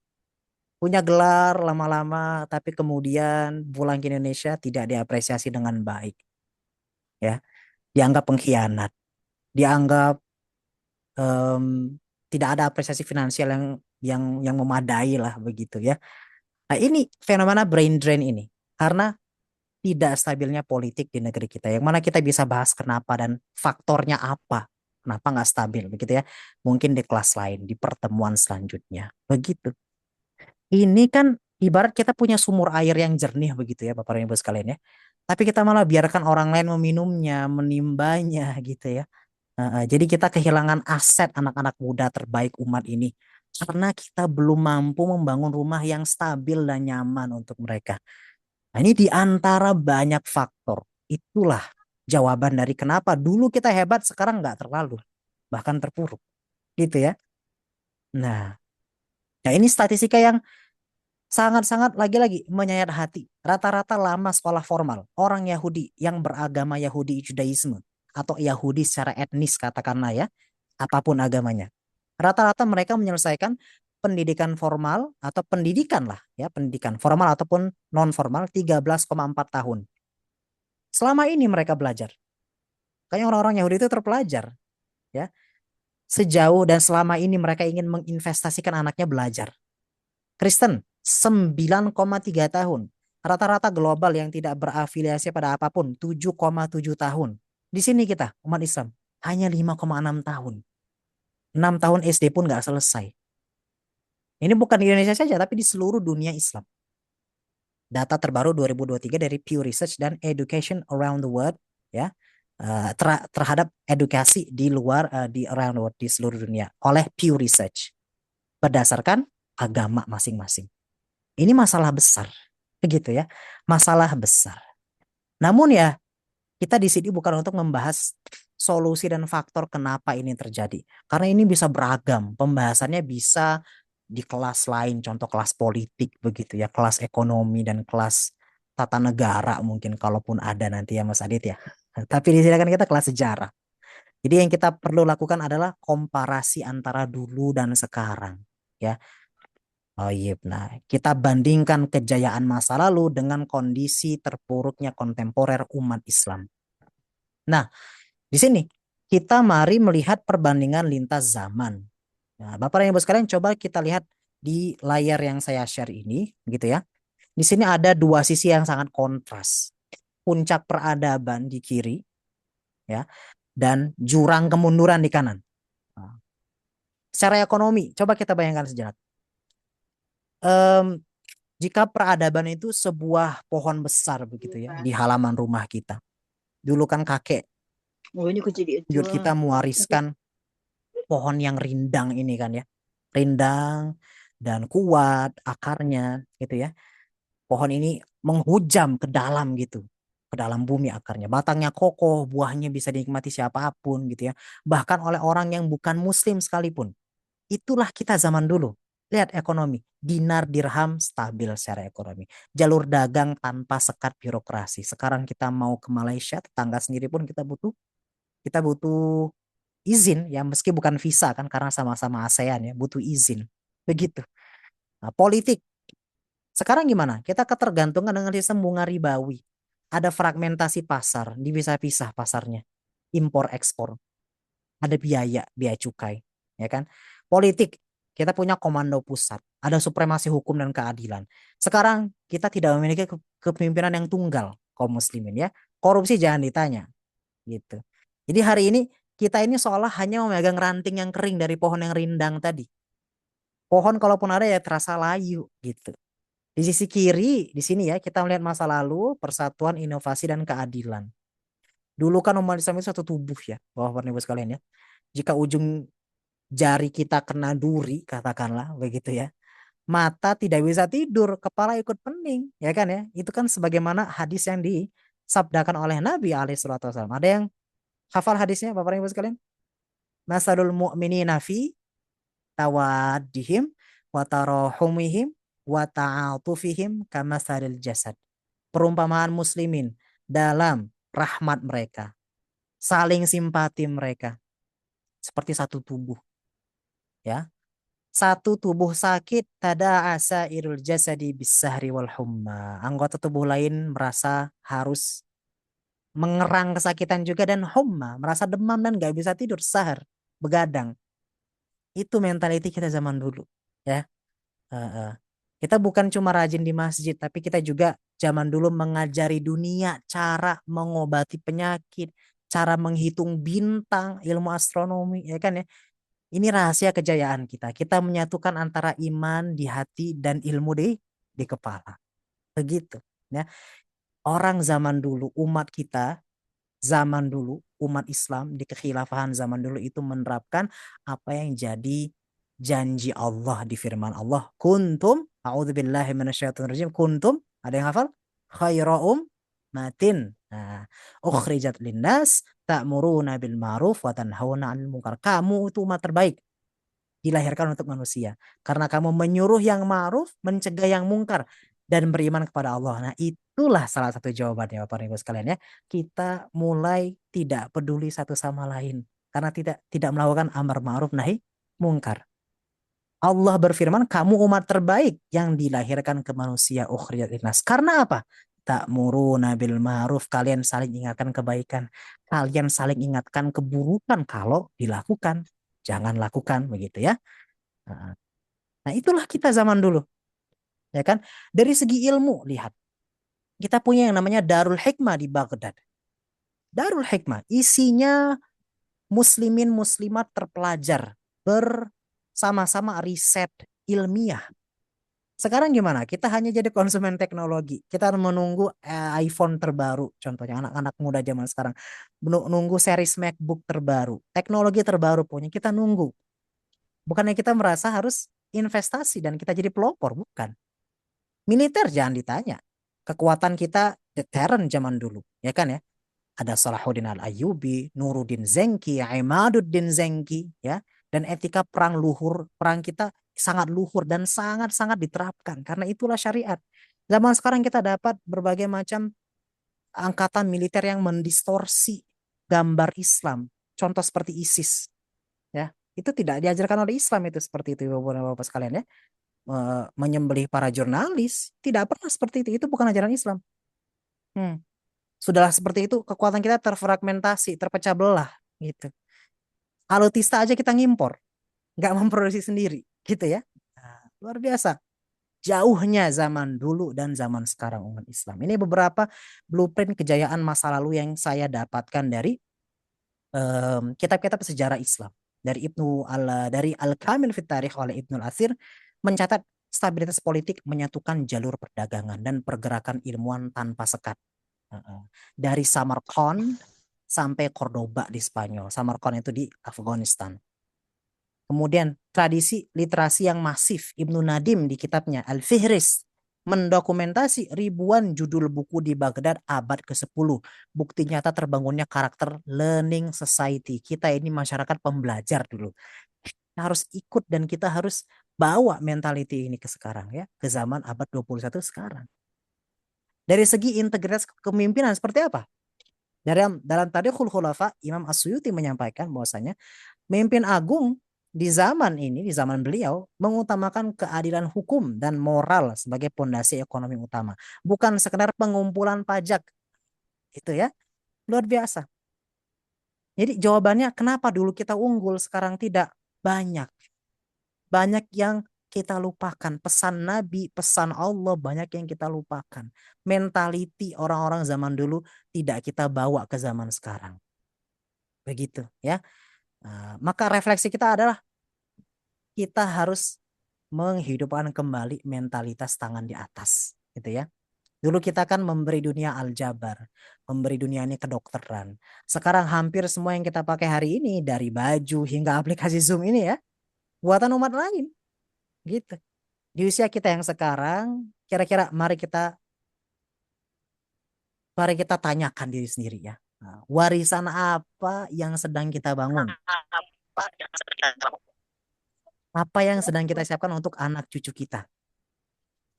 Punya gelar lama-lama, tapi kemudian pulang ke Indonesia tidak diapresiasi dengan baik, ya. Dianggap pengkhianat, dianggap tidak ada apresiasi finansial yang memadai lah begitu ya. Nah, ini fenomena brain drain ini karena tidak stabilnya politik di negeri kita. Yang mana kita bisa bahas kenapa dan faktornya apa. Kenapa nggak stabil begitu ya. Mungkin di kelas lain, di pertemuan selanjutnya. Begitu. Ini kan ibarat kita punya sumur air yang jernih begitu ya Bapak dan Ibu sekalian ya. Tapi kita malah biarkan orang lain meminumnya, menimbanya gitu ya. Jadi kita kehilangan aset anak-anak muda terbaik umat ini. Karena kita belum mampu membangun rumah yang stabil dan nyaman untuk mereka. Nah, ini di antara banyak faktor. Itulah jawaban dari kenapa dulu kita hebat, sekarang nggak terlalu. Bahkan terpuruk. Gitu ya. Nah, ini statistika yang sangat-sangat lagi-lagi menyayat hati. Rata-rata lama sekolah formal. Orang Yahudi yang beragama Yahudi Judaisme. Atau Yahudi secara etnis katakanlah ya. Apapun agamanya. Rata-rata mereka menyelesaikan pendidikan formal atau pendidikan lah ya, pendidikan formal ataupun non formal 13,4 tahun. Selama ini mereka belajar. Kayaknya orang-orang Yahudi itu terpelajar ya. Sejauh dan selama ini mereka ingin menginvestasikan anaknya belajar. Kristen 9,3 tahun. Rata-rata global yang tidak berafiliasi pada apapun 7,7 tahun. Di sini kita umat Islam hanya 5,6 tahun. 6 tahun SD pun nggak selesai. Ini bukan di Indonesia saja, tapi di seluruh dunia Islam. Data terbaru 2023 dari Pew Research dan Education Around the World, ya, terhadap edukasi di luar, di around the world, di seluruh dunia, oleh Pew Research, berdasarkan agama masing-masing. Ini masalah besar, begitu ya, masalah besar. Namun ya, kita di sini bukan untuk membahas solusi dan faktor kenapa ini terjadi, karena ini bisa beragam, pembahasannya bisa di kelas lain, contoh kelas politik begitu ya, kelas ekonomi dan kelas tata negara mungkin kalaupun ada nanti ya Mas Adit ya. Tapi di sini kan kita kelas sejarah. Jadi yang kita perlu lakukan adalah komparasi antara dulu dan sekarang ya. Oh iya, nah kita bandingkan kejayaan masa lalu dengan kondisi terpuruknya kontemporer umat Islam. Nah, di sini kita mari melihat perbandingan lintas zaman. Nah, Bapak dan Ibu sekalian, coba kita lihat di layar yang saya share ini, gitu ya. Di sini ada dua sisi yang sangat kontras. Puncak peradaban di kiri, ya, dan jurang kemunduran di kanan. Nah, secara ekonomi, coba kita bayangkan sejenak. Jika peradaban itu sebuah pohon besar begitu ya di halaman rumah kita. Dulu kan kakek buyut kita mewariskan pohon yang rindang ini kan ya. Rindang dan kuat akarnya gitu ya. Pohon ini menghujam ke dalam gitu. Ke dalam bumi akarnya. Batangnya kokoh, buahnya bisa dinikmati siapapun gitu ya. Bahkan oleh orang yang bukan muslim sekalipun. Itulah kita zaman dulu. Lihat ekonomi. Dinar dirham stabil secara ekonomi. Jalur dagang tanpa sekat birokrasi. Sekarang kita mau ke Malaysia, tetangga sendiri pun kita butuh izin ya, meski bukan visa kan karena sama-sama ASEAN ya, butuh izin. Begitu. Nah, politik. Sekarang gimana? Kita ketergantungan dengan sistem bunga ribawi. Ada fragmentasi pasar, dipisah-pisah pasarnya. Impor ekspor. Ada biaya cukai, ya kan? Politik. Kita punya komando pusat, ada supremasi hukum dan keadilan. Sekarang kita tidak memiliki kepemimpinan yang tunggal kaum muslimin ya. Korupsi jangan ditanya, gitu. Jadi hari ini kita ini seolah hanya memegang ranting yang kering dari pohon yang rindang tadi. Pohon kalaupun ada ya terasa layu gitu. Di sisi kiri di sini ya kita melihat masa lalu, persatuan, inovasi dan keadilan. Dulu kan umat Islam itu satu tubuh ya, Bapak Ibu sekalian ya. Jika ujung jari kita kena duri katakanlah begitu ya, mata tidak bisa tidur, kepala ikut pening ya kan ya. Itu kan sebagaimana hadis yang disabdakan oleh Nabi alaihissalam. Ada yang hafal hadisnya Bapak Ibu sekalian? Masalul mu'minina fi tawaddihim wa tarahumihim wa ta'atufihim kamasalil jasad. Perumpamaan muslimin dalam rahmat mereka, saling simpati mereka seperti satu tubuh ya. Satu tubuh sakit tada'asa irul jasadi bisahri wal humma. Anggota tubuh lain merasa harus mengerang kesakitan juga dan humma, merasa demam dan gak bisa tidur, sahar, begadang. Itu mentality kita zaman dulu, ya. Heeh. Kita bukan cuma rajin di masjid, tapi kita juga zaman dulu mengajari dunia cara mengobati penyakit, cara menghitung bintang, ilmu astronomi, ya kan ya. Ini rahasia kejayaan kita. Kita menyatukan antara iman di hati dan ilmu di kepala. Begitu, ya. Orang zaman dulu, umat kita zaman dulu, umat Islam di kekhilafahan zaman dulu itu menerapkan apa yang jadi janji Allah di firman Allah. Kuntum, a'udzubillahi minasyaitonirrajim, kuntum, ada yang hafal? Khaira ummatin. Nah, ukhrijat linnas ta'muruna bil ma'ruf wa tanhauna 'anil munkar. Kamu itu umat terbaik, dilahirkan untuk manusia. Karena kamu menyuruh yang ma'ruf, mencegah yang mungkar, dan beriman kepada Allah. Nah, itulah salah satu jawabannya Bapak Ibu sekalian, ya. Kita mulai tidak peduli satu sama lain. Karena tidak melakukan amar ma'ruf nahi mungkar. Allah berfirman, kamu umat terbaik yang dilahirkan ke manusia, ukhrijat linnas. Karena apa? Ta'muruna bil ma'ruf, kalian saling ingatkan kebaikan. Kalian saling ingatkan keburukan kalau dilakukan. Jangan lakukan, begitu ya. Nah, itulah kita zaman dulu. Ya kan? Dari segi ilmu, lihat. Kita punya yang namanya Darul Hikmah di Baghdad. Darul Hikmah isinya muslimin muslimat terpelajar bersama-sama riset ilmiah. Sekarang gimana? Kita hanya jadi konsumen teknologi. Kita menunggu iPhone terbaru. Contohnya anak-anak muda zaman sekarang. Nunggu series MacBook terbaru. Teknologi terbaru punya. Kita nunggu. Bukannya kita merasa harus investasi dan kita jadi pelopor. Bukan. Militer jangan ditanya. Kekuatan kita deteren zaman dulu. Ya kan ya? Ada Salahuddin Al-Ayyubi, Nuruddin Zenki, Imaduddin Zenki. Ya. Dan etika perang luhur. Perang kita sangat luhur dan sangat-sangat diterapkan. Karena itulah syariat. Zaman sekarang kita dapat berbagai macam angkatan militer yang mendistorsi gambar Islam. Contoh seperti ISIS. Ya, itu tidak diajarkan oleh Islam itu seperti itu Bapak-bapak sekalian, ya. Menyembelih para jurnalis tidak pernah seperti itu. Itu bukan ajaran Islam. Sudahlah seperti itu kekuatan kita terfragmentasi, terpecah belah gitu. Alutista aja kita ngimpor, nggak memproduksi sendiri, gitu ya. Nah, luar biasa. Jauhnya zaman dulu dan zaman sekarang umat Islam. Ini beberapa blueprint kejayaan masa lalu yang saya dapatkan dari kitab-kitab sejarah Islam. Dari Al-Kamil fit Tarikh oleh Ibnu Al-Athir mencatat stabilitas politik menyatukan jalur perdagangan dan pergerakan ilmuwan tanpa sekat. Dari Samarkand sampai Cordoba di Spanyol. Samarkand itu di Afghanistan. Kemudian tradisi literasi yang masif. Ibnu Nadim di kitabnya Al-Fihris mendokumentasi ribuan judul buku di Baghdad abad ke-10. Bukti nyata terbangunnya karakter learning society. Kita ini masyarakat pembelajar dulu. Kita harus ikut dan kita harus bawa mentality ini ke sekarang, ya, ke zaman abad 21 sekarang. Dari segi integritas kepemimpinan seperti apa? Dalam Tarikhul Khulafa, Imam As-Suyuti menyampaikan bahwasanya pemimpin agung di zaman ini, di zaman beliau, mengutamakan keadilan hukum dan moral sebagai pondasi ekonomi utama. Bukan sekedar pengumpulan pajak. Itu ya, luar biasa. Jadi jawabannya kenapa dulu kita unggul, sekarang tidak? Banyak. Banyak yang kita lupakan. Pesan Nabi, pesan Allah banyak yang kita lupakan. Mentality orang-orang zaman dulu tidak kita bawa ke zaman sekarang. Begitu ya. Nah, maka refleksi kita adalah kita harus menghidupkan kembali mentalitas tangan di atas. Gitu ya. Dulu kita kan memberi dunia aljabar, memberi dunia ini kedokteran. Sekarang hampir semua yang kita pakai hari ini, dari baju hingga aplikasi Zoom ini, ya, buatan umat lain. Gitu. Di usia kita yang sekarang, kira-kira mari kita tanyakan diri sendiri, ya. Nah, warisan apa yang sedang kita bangun? Apa yang sedang kita siapkan untuk anak cucu kita?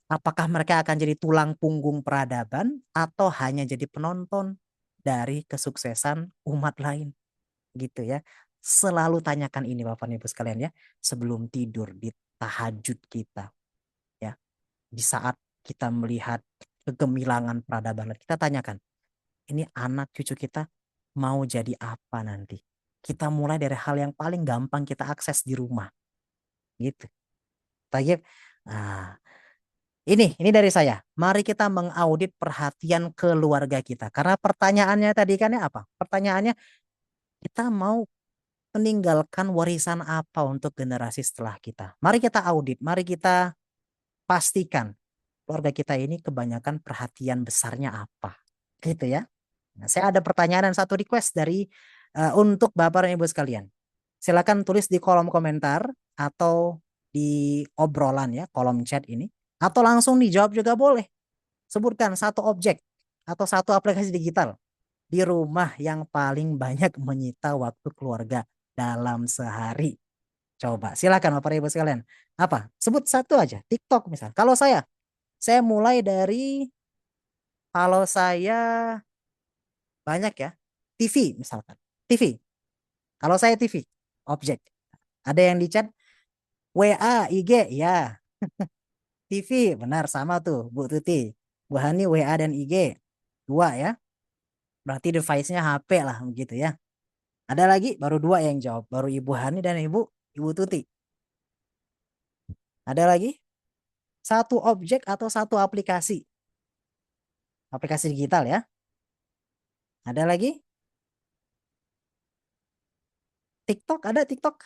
Apakah mereka akan jadi tulang punggung peradaban atau hanya jadi penonton dari kesuksesan umat lain? Gitu ya. Selalu tanyakan ini Bapak Ibu sekalian, ya, sebelum tidur, di tahajud kita, ya. Di saat kita melihat kegemilangan peradaban, kita tanyakan, ini anak cucu kita mau jadi apa nanti? Kita mulai dari hal yang paling gampang kita akses di rumah. gitu. Tayyib. Nah, ini dari saya. Mari kita mengaudit perhatian keluarga kita. Karena pertanyaannya tadi kan ya apa? Pertanyaannya, kita mau meninggalkan warisan apa untuk generasi setelah kita? Mari kita audit, mari kita pastikan keluarga kita ini kebanyakan perhatian besarnya apa. Gitu ya. Nah, saya ada pertanyaan dan satu request dari untuk Bapak dan Ibu sekalian. Silakan tulis di kolom komentar atau di obrolan ya, kolom chat ini. Atau langsung dijawab juga boleh. Sebutkan satu objek atau satu aplikasi digital di rumah yang paling banyak menyita waktu keluarga dalam sehari. Coba silakan Bapak Ibu sekalian. Apa? Sebut satu aja. TikTok misal. Kalau saya mulai dari, kalau saya banyak ya. TV misalkan. TV. Kalau saya TV, objek. Ada yang di chat WA, IG, ya. TV, benar sama tuh Bu Tuti. Bu Hani WA dan IG. Dua ya. Berarti device-nya HP lah begitu ya. Ada lagi baru dua yang jawab. Baru Ibu Hani dan Ibu Tuti. Ada lagi? Satu objek atau satu aplikasi. Aplikasi digital ya. Ada lagi? TikTok, ada TikTok.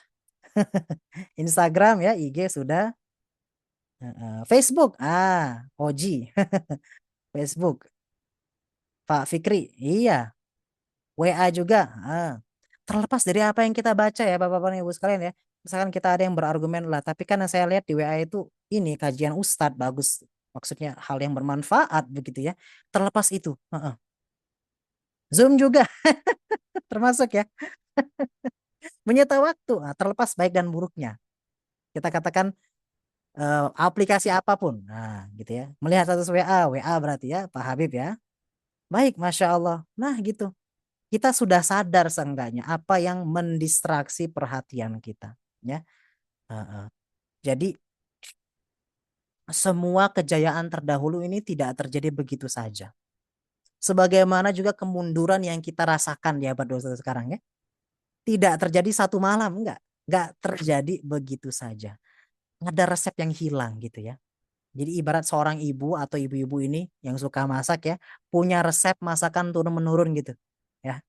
Instagram ya, IG sudah. Facebook, Oji. Facebook. Pak Fikri, iya. WA juga. Terlepas dari apa yang kita baca ya Bapak-Bapak dan Ibu sekalian ya. Misalkan kita ada yang berargumen lah, tapi kan yang saya lihat di WA itu ini kajian Ustadz bagus. Maksudnya hal yang bermanfaat begitu ya. Terlepas itu. Zoom juga termasuk ya. Menyita waktu. Terlepas baik dan buruknya. Kita katakan aplikasi apapun. Nah gitu ya. Melihat status WA berarti ya Pak Habib ya. Baik, Masya Allah. Nah gitu. Kita sudah sadar seenggaknya apa yang mendistraksi perhatian kita. Ya. Jadi semua kejayaan terdahulu ini tidak terjadi begitu saja. Sebagaimana juga kemunduran yang kita rasakan di abad 21 sekarang ya. Tidak terjadi satu malam, enggak terjadi begitu saja. Ada resep yang hilang gitu ya. Jadi ibarat seorang ibu atau ibu-ibu ini yang suka masak ya, punya resep masakan turun-menurun gitu. Ya.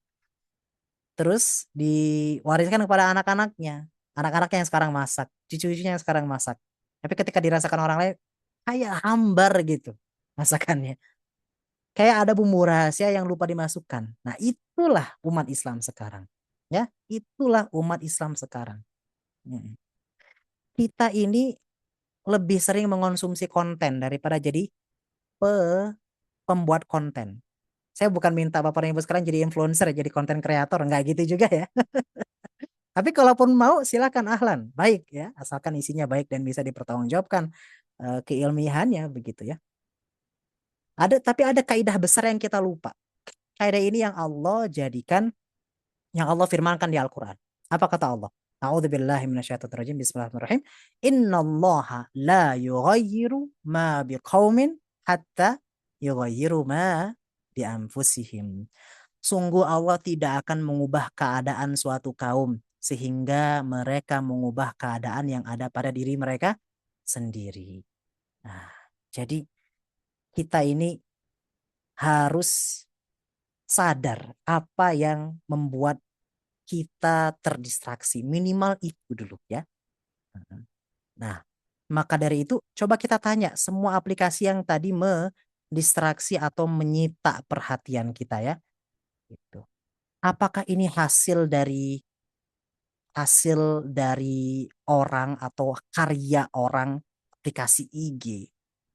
Terus diwariskan kepada anak-anaknya. Anak-anaknya yang sekarang masak, cucu-cucunya yang sekarang masak. Tapi ketika dirasakan orang lain, kayak hambar gitu masakannya. Kayak ada bumbu rahasia yang lupa dimasukkan. Nah, itulah umat Islam sekarang. Ya, itulah umat Islam sekarang. Kita ini lebih sering mengonsumsi konten daripada jadi pembuat konten. Saya bukan minta Bapak dan Ibu sekalian jadi influencer, jadi konten kreator, enggak gitu juga ya. Tapi kalaupun mau silakan ahlan, baik ya, asalkan isinya baik dan bisa dipertanggungjawabkan keilmiahannya begitu ya. Tapi ada kaidah besar yang kita lupa. Kaidah ini yang Allah jadikan, yang Allah firmankan di Al-Quran. Apa kata Allah? A'udzubillahi minasyaitonirrajim. Bismillahirrahmanirrahim. Innallaha la yughayyiru ma biqaumin hatta yughayyiru ma bi anfusihim. Sungguh Allah tidak akan mengubah keadaan suatu kaum sehingga mereka mengubah keadaan yang ada pada diri mereka sendiri. Nah, jadi kita ini harus sadar apa yang membuat kita terdistraksi. Minimal itu dulu ya. Nah, maka dari itu coba kita tanya semua aplikasi yang tadi mendistraksi atau menyita perhatian kita ya. Gitu. Apakah ini hasil dari orang atau karya orang, aplikasi IG,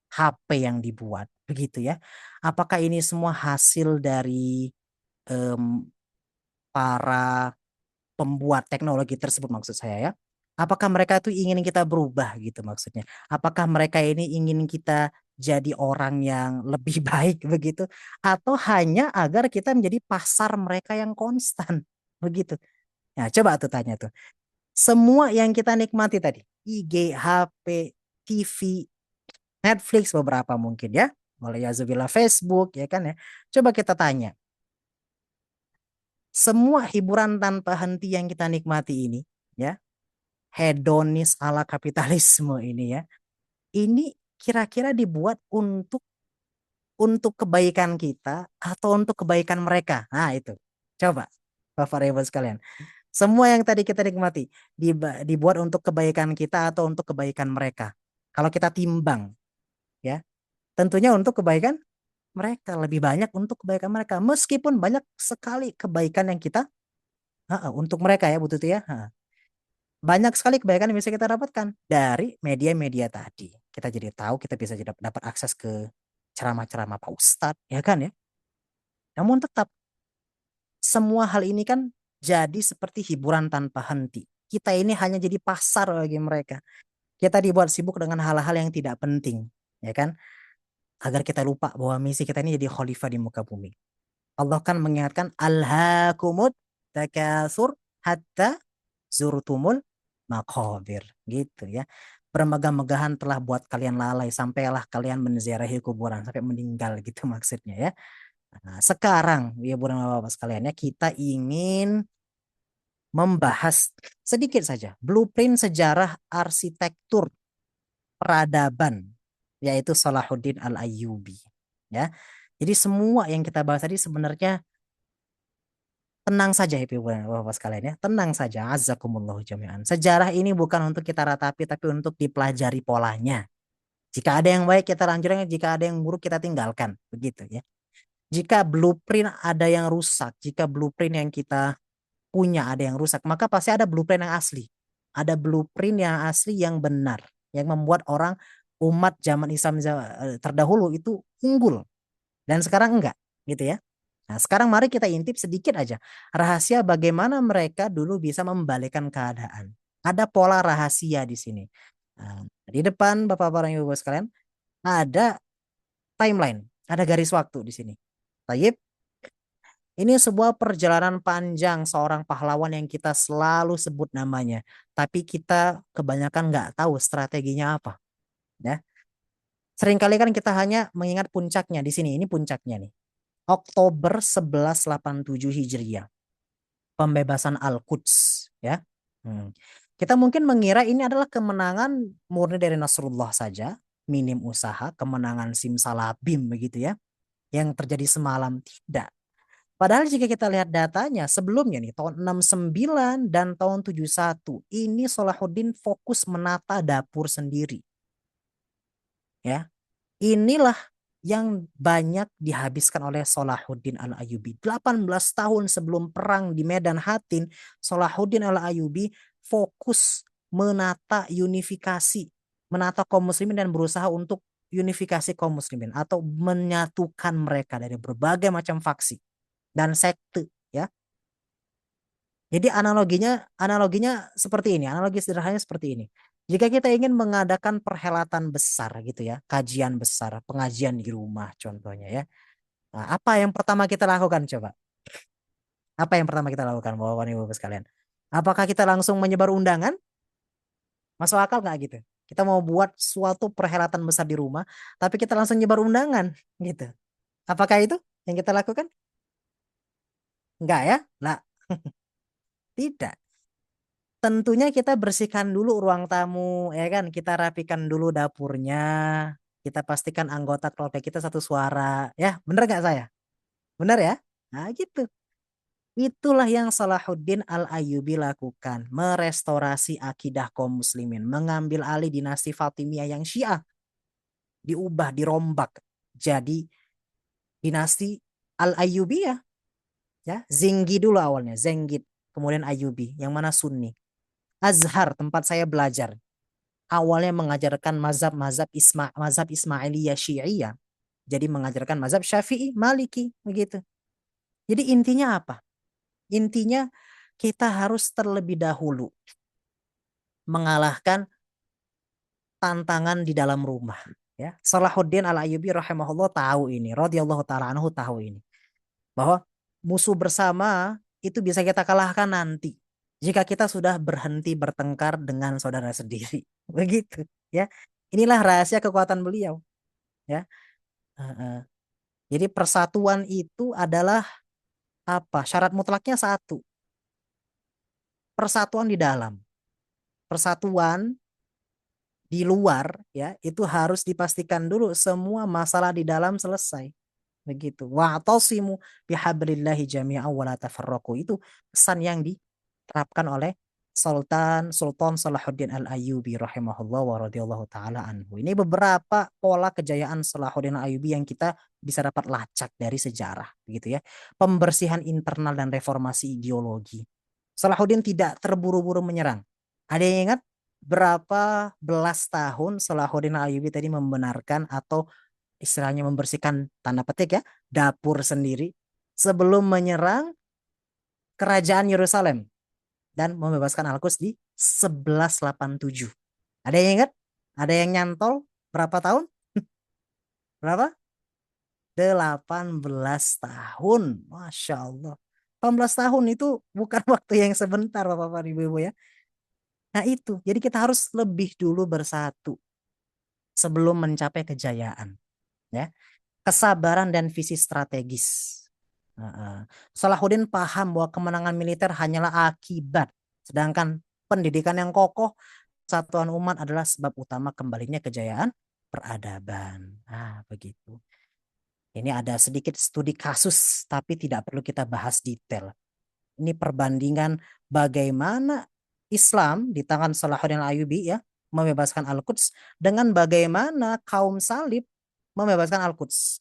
HP yang dibuat, begitu ya? Apakah ini semua hasil dari para pembuat teknologi tersebut maksud saya ya? Apakah mereka itu ingin kita berubah gitu maksudnya? Apakah mereka ini ingin kita jadi orang yang lebih baik begitu? Atau hanya agar kita menjadi pasar mereka yang konstan begitu? Nah, coba tuh tanya tuh. Semua yang kita nikmati tadi, IG, HP, TV, Netflix beberapa mungkin ya. Mulai yazubillah Facebook ya kan ya. Coba kita tanya. Semua hiburan tanpa henti yang kita nikmati ini ya. hedonis ala kapitalisme ini ya. Ini kira-kira dibuat untuk kebaikan kita atau untuk kebaikan mereka. Nah, itu. Coba Bapak Ibu sekalian. Semua yang tadi kita nikmati dibuat untuk kebaikan kita atau untuk kebaikan mereka. Kalau kita timbang ya, tentunya untuk kebaikan mereka, lebih banyak untuk kebaikan mereka. Meskipun banyak sekali kebaikan yang kita untuk mereka ya Bu Tuti ya. Banyak sekali kebaikan yang bisa kita dapatkan dari media-media tadi. Kita jadi tahu, kita bisa jadi dapat akses ke ceramah-ceramah Pak Ustadz, ya kan ya. Namun tetap semua hal ini kan jadi seperti hiburan tanpa henti. Kita ini hanya jadi pasar bagi mereka. Kita dibuat sibuk dengan hal-hal yang tidak penting, ya kan? Agar kita lupa bahwa misi kita ini jadi khalifah di muka bumi. Allah kan mengingatkan alhaakumut takasur hatta zurtumul maqabir, gitu ya. Bermegah-megahan telah buat kalian lalai sampailah kalian menziarahi kuburan sampai meninggal, gitu maksudnya ya. Nah, sekarang ya Bapak sekalian ya, kita ingin membahas sedikit saja blueprint sejarah arsitektur peradaban, yaitu Salahuddin Al-Ayyubi ya. Jadi semua yang kita bahas tadi sebenarnya tenang saja Ibu Bapak sekalian ya, tenang saja, azakumullahu jami'an. Sejarah ini bukan untuk kita ratapi tapi untuk dipelajari polanya. Jika ada yang baik kita lanjutkan, jika ada yang buruk kita tinggalkan, begitu ya. Jika blueprint ada yang rusak, jika blueprint yang kita punya ada yang rusak, maka pasti ada blueprint yang asli. Ada blueprint yang asli yang benar, yang membuat orang umat zaman Islam terdahulu itu unggul dan sekarang enggak, gitu ya. Nah, sekarang mari kita intip sedikit aja rahasia bagaimana mereka dulu bisa membalikkan keadaan. Ada pola rahasia di sini. Nah, di depan Bapak-bapak Ibu sekalian ada timeline, ada garis waktu di sini. Tayyib. Ini sebuah perjalanan panjang seorang pahlawan yang kita selalu sebut namanya. Tapi kita kebanyakan nggak tahu strateginya apa. Ya. Seringkali kan kita hanya mengingat puncaknya di sini. Ini puncaknya nih. Oktober 1187 Hijriah. Pembebasan Al-Quds. Ya. Kita mungkin mengira ini adalah kemenangan murni dari Nasrullah saja. Minim usaha, kemenangan simsalabim begitu ya. Yang terjadi semalam. Tidak. Padahal jika kita lihat datanya sebelumnya nih tahun 69 dan tahun 71 ini Salahuddin fokus menata dapur sendiri. Ya. Inilah yang banyak dihabiskan oleh Salahuddin Al-Ayyubi. 18 tahun sebelum perang di Medan Hattin, Salahuddin Al-Ayyubi fokus menata unifikasi, menata kaum muslimin dan berusaha untuk unifikasi kaum muslimin atau menyatukan mereka dari berbagai macam faksi dan sekte ya. Jadi analoginya seperti ini, analogi sederhananya seperti ini. Jika kita ingin mengadakan perhelatan besar gitu ya, kajian besar, pengajian di rumah contohnya ya. Nah, apa yang pertama kita lakukan coba? Apa yang pertama kita lakukan Bapak Ibu sekalian? Apakah kita langsung menyebar undangan? Masuk akal nggak gitu? Kita mau buat suatu perhelatan besar di rumah, tapi kita langsung nyebar undangan gitu. Apakah itu yang kita lakukan? Enggak ya? Nah, tidak. Tentunya kita bersihkan dulu ruang tamu, ya kan? Kita rapikan dulu dapurnya. Kita pastikan anggota keluarga kita satu suara. Ya, bener nggak saya? Bener ya? Nah, gitu. Itulah yang Salahuddin Al-Ayyubi lakukan. Merestorasi akidah kaum muslimin. Mengambil alih dinasti Fatimiyah yang Syiah. Diubah, dirombak. Jadi dinasti Al-Ayyubiyah. Ya, Zenggi dulu awalnya. Zenggit. Kemudian Ayyubi. Yang mana Sunni. Azhar tempat saya belajar awalnya mengajarkan mazhab Ismailiyah Syi'iyah. Jadi mengajarkan mazhab Syafi'i, Maliki begitu. Jadi intinya apa? Intinya kita harus terlebih dahulu mengalahkan tantangan di dalam rumah ya. Salahuddin Al-Ayyubi rahimahullah tahu ini, radhiyallahu taala anhu tahu ini. Bahwa musuh bersama itu bisa kita kalahkan nanti jika kita sudah berhenti bertengkar dengan saudara sendiri. Begitu ya. Inilah rahasia kekuatan beliau ya. Jadi persatuan itu adalah apa? Syarat mutlaknya satu. Persatuan di dalam. persatuan di luar ya itu harus dipastikan dulu semua masalah di dalam selesai. Begitu. Wa'tasimu bihablillahi jami'an wa la tafarraqu. Itu pesan yang diterapkan oleh Sultan Salahuddin Al-Ayyubi rahimahullah wa radhiyallahu taala anhu. Ini beberapa pola kejayaan Salahuddin Al-Ayyubi yang kita bisa dapat lacak dari sejarah, begitu ya. Pembersihan internal dan reformasi ideologi. Salahuddin tidak terburu-buru menyerang. Ada yang ingat berapa belas tahun Salahuddin Al-Ayyubi tadi membenarkan atau istilahnya membersihkan tanda petik ya dapur sendiri sebelum menyerang kerajaan Yerusalem dan membebaskan Al-Quds di 1187. Ada yang ingat? Ada yang nyantol berapa tahun? Berapa? 18 tahun. Masya Allah. 18 tahun itu bukan waktu yang sebentar Bapak-Bapak Ibu-Ibu ya. Nah itu, jadi kita harus lebih dulu bersatu sebelum mencapai kejayaan. Ya, kesabaran dan visi strategis. Salahuddin paham bahwa kemenangan militer hanyalah akibat, sedangkan pendidikan yang kokoh, persatuan umat adalah sebab utama kembalinya kejayaan peradaban. Begitu. Ini ada sedikit studi kasus, tapi tidak perlu kita bahas detail. Ini perbandingan bagaimana Islam di tangan Salahuddin Al-Ayyubi ya membebaskan Al-Quds dengan bagaimana kaum salib membebaskan Al-Quds.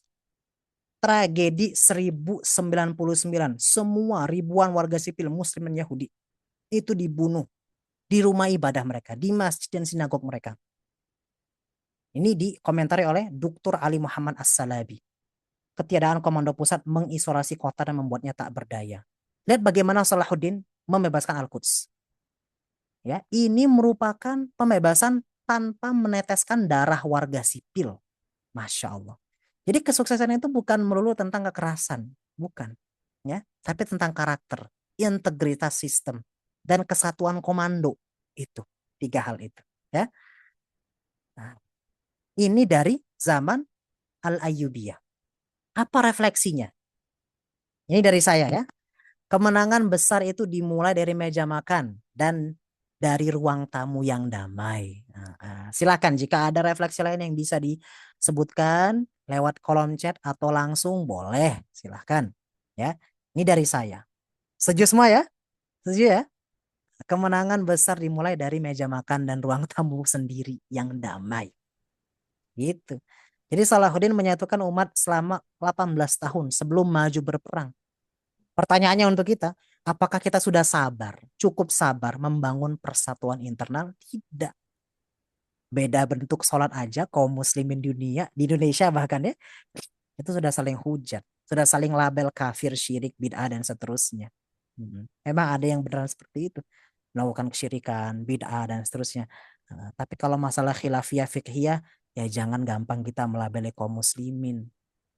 Tragedi 1099, semua ribuan warga sipil Muslim dan Yahudi itu dibunuh di rumah ibadah mereka, di masjid dan sinagog mereka. Ini dikomentari oleh Dr. Ali Muhammad As-Salabi. Ketiadaan komando pusat mengisolasi kota dan membuatnya tak berdaya. Lihat bagaimana Salahuddin membebaskan Al-Quds. Ya, ini merupakan pembebasan tanpa meneteskan darah warga sipil. Masya Allah. Jadi kesuksesan itu bukan melulu tentang kekerasan, bukan, ya, tapi tentang karakter, integritas sistem, dan kesatuan komando. Itu 3 hal itu, ya. Nah, ini dari zaman Al-Ayyubiyah. Apa refleksinya? Ini dari saya ya. Kemenangan besar itu dimulai dari meja makan dan dari ruang tamu yang damai. Silakan jika ada refleksi lain yang bisa disebutkan lewat kolom chat atau langsung boleh, silahkan ya. Ini dari saya. Setuju semua ya? Setuju ya? Kemenangan besar dimulai dari meja makan dan ruang tamu sendiri yang damai. Gitu. Jadi Salahuddin menyatukan umat selama 18 tahun sebelum maju berperang. Pertanyaannya untuk kita, apakah kita sudah sabar, cukup sabar membangun persatuan internal? Tidak. Beda bentuk sholat aja kaum muslimin dunia, di Indonesia bahkan ya, itu sudah saling hujat, sudah saling label kafir, syirik, bid'ah dan seterusnya. Emang ada yang beneran seperti itu, melakukan kesyirikan, bid'ah dan seterusnya. Tapi kalau masalah khilafiyah fiqhiyah, ya jangan gampang kita melabeli kaum muslimin.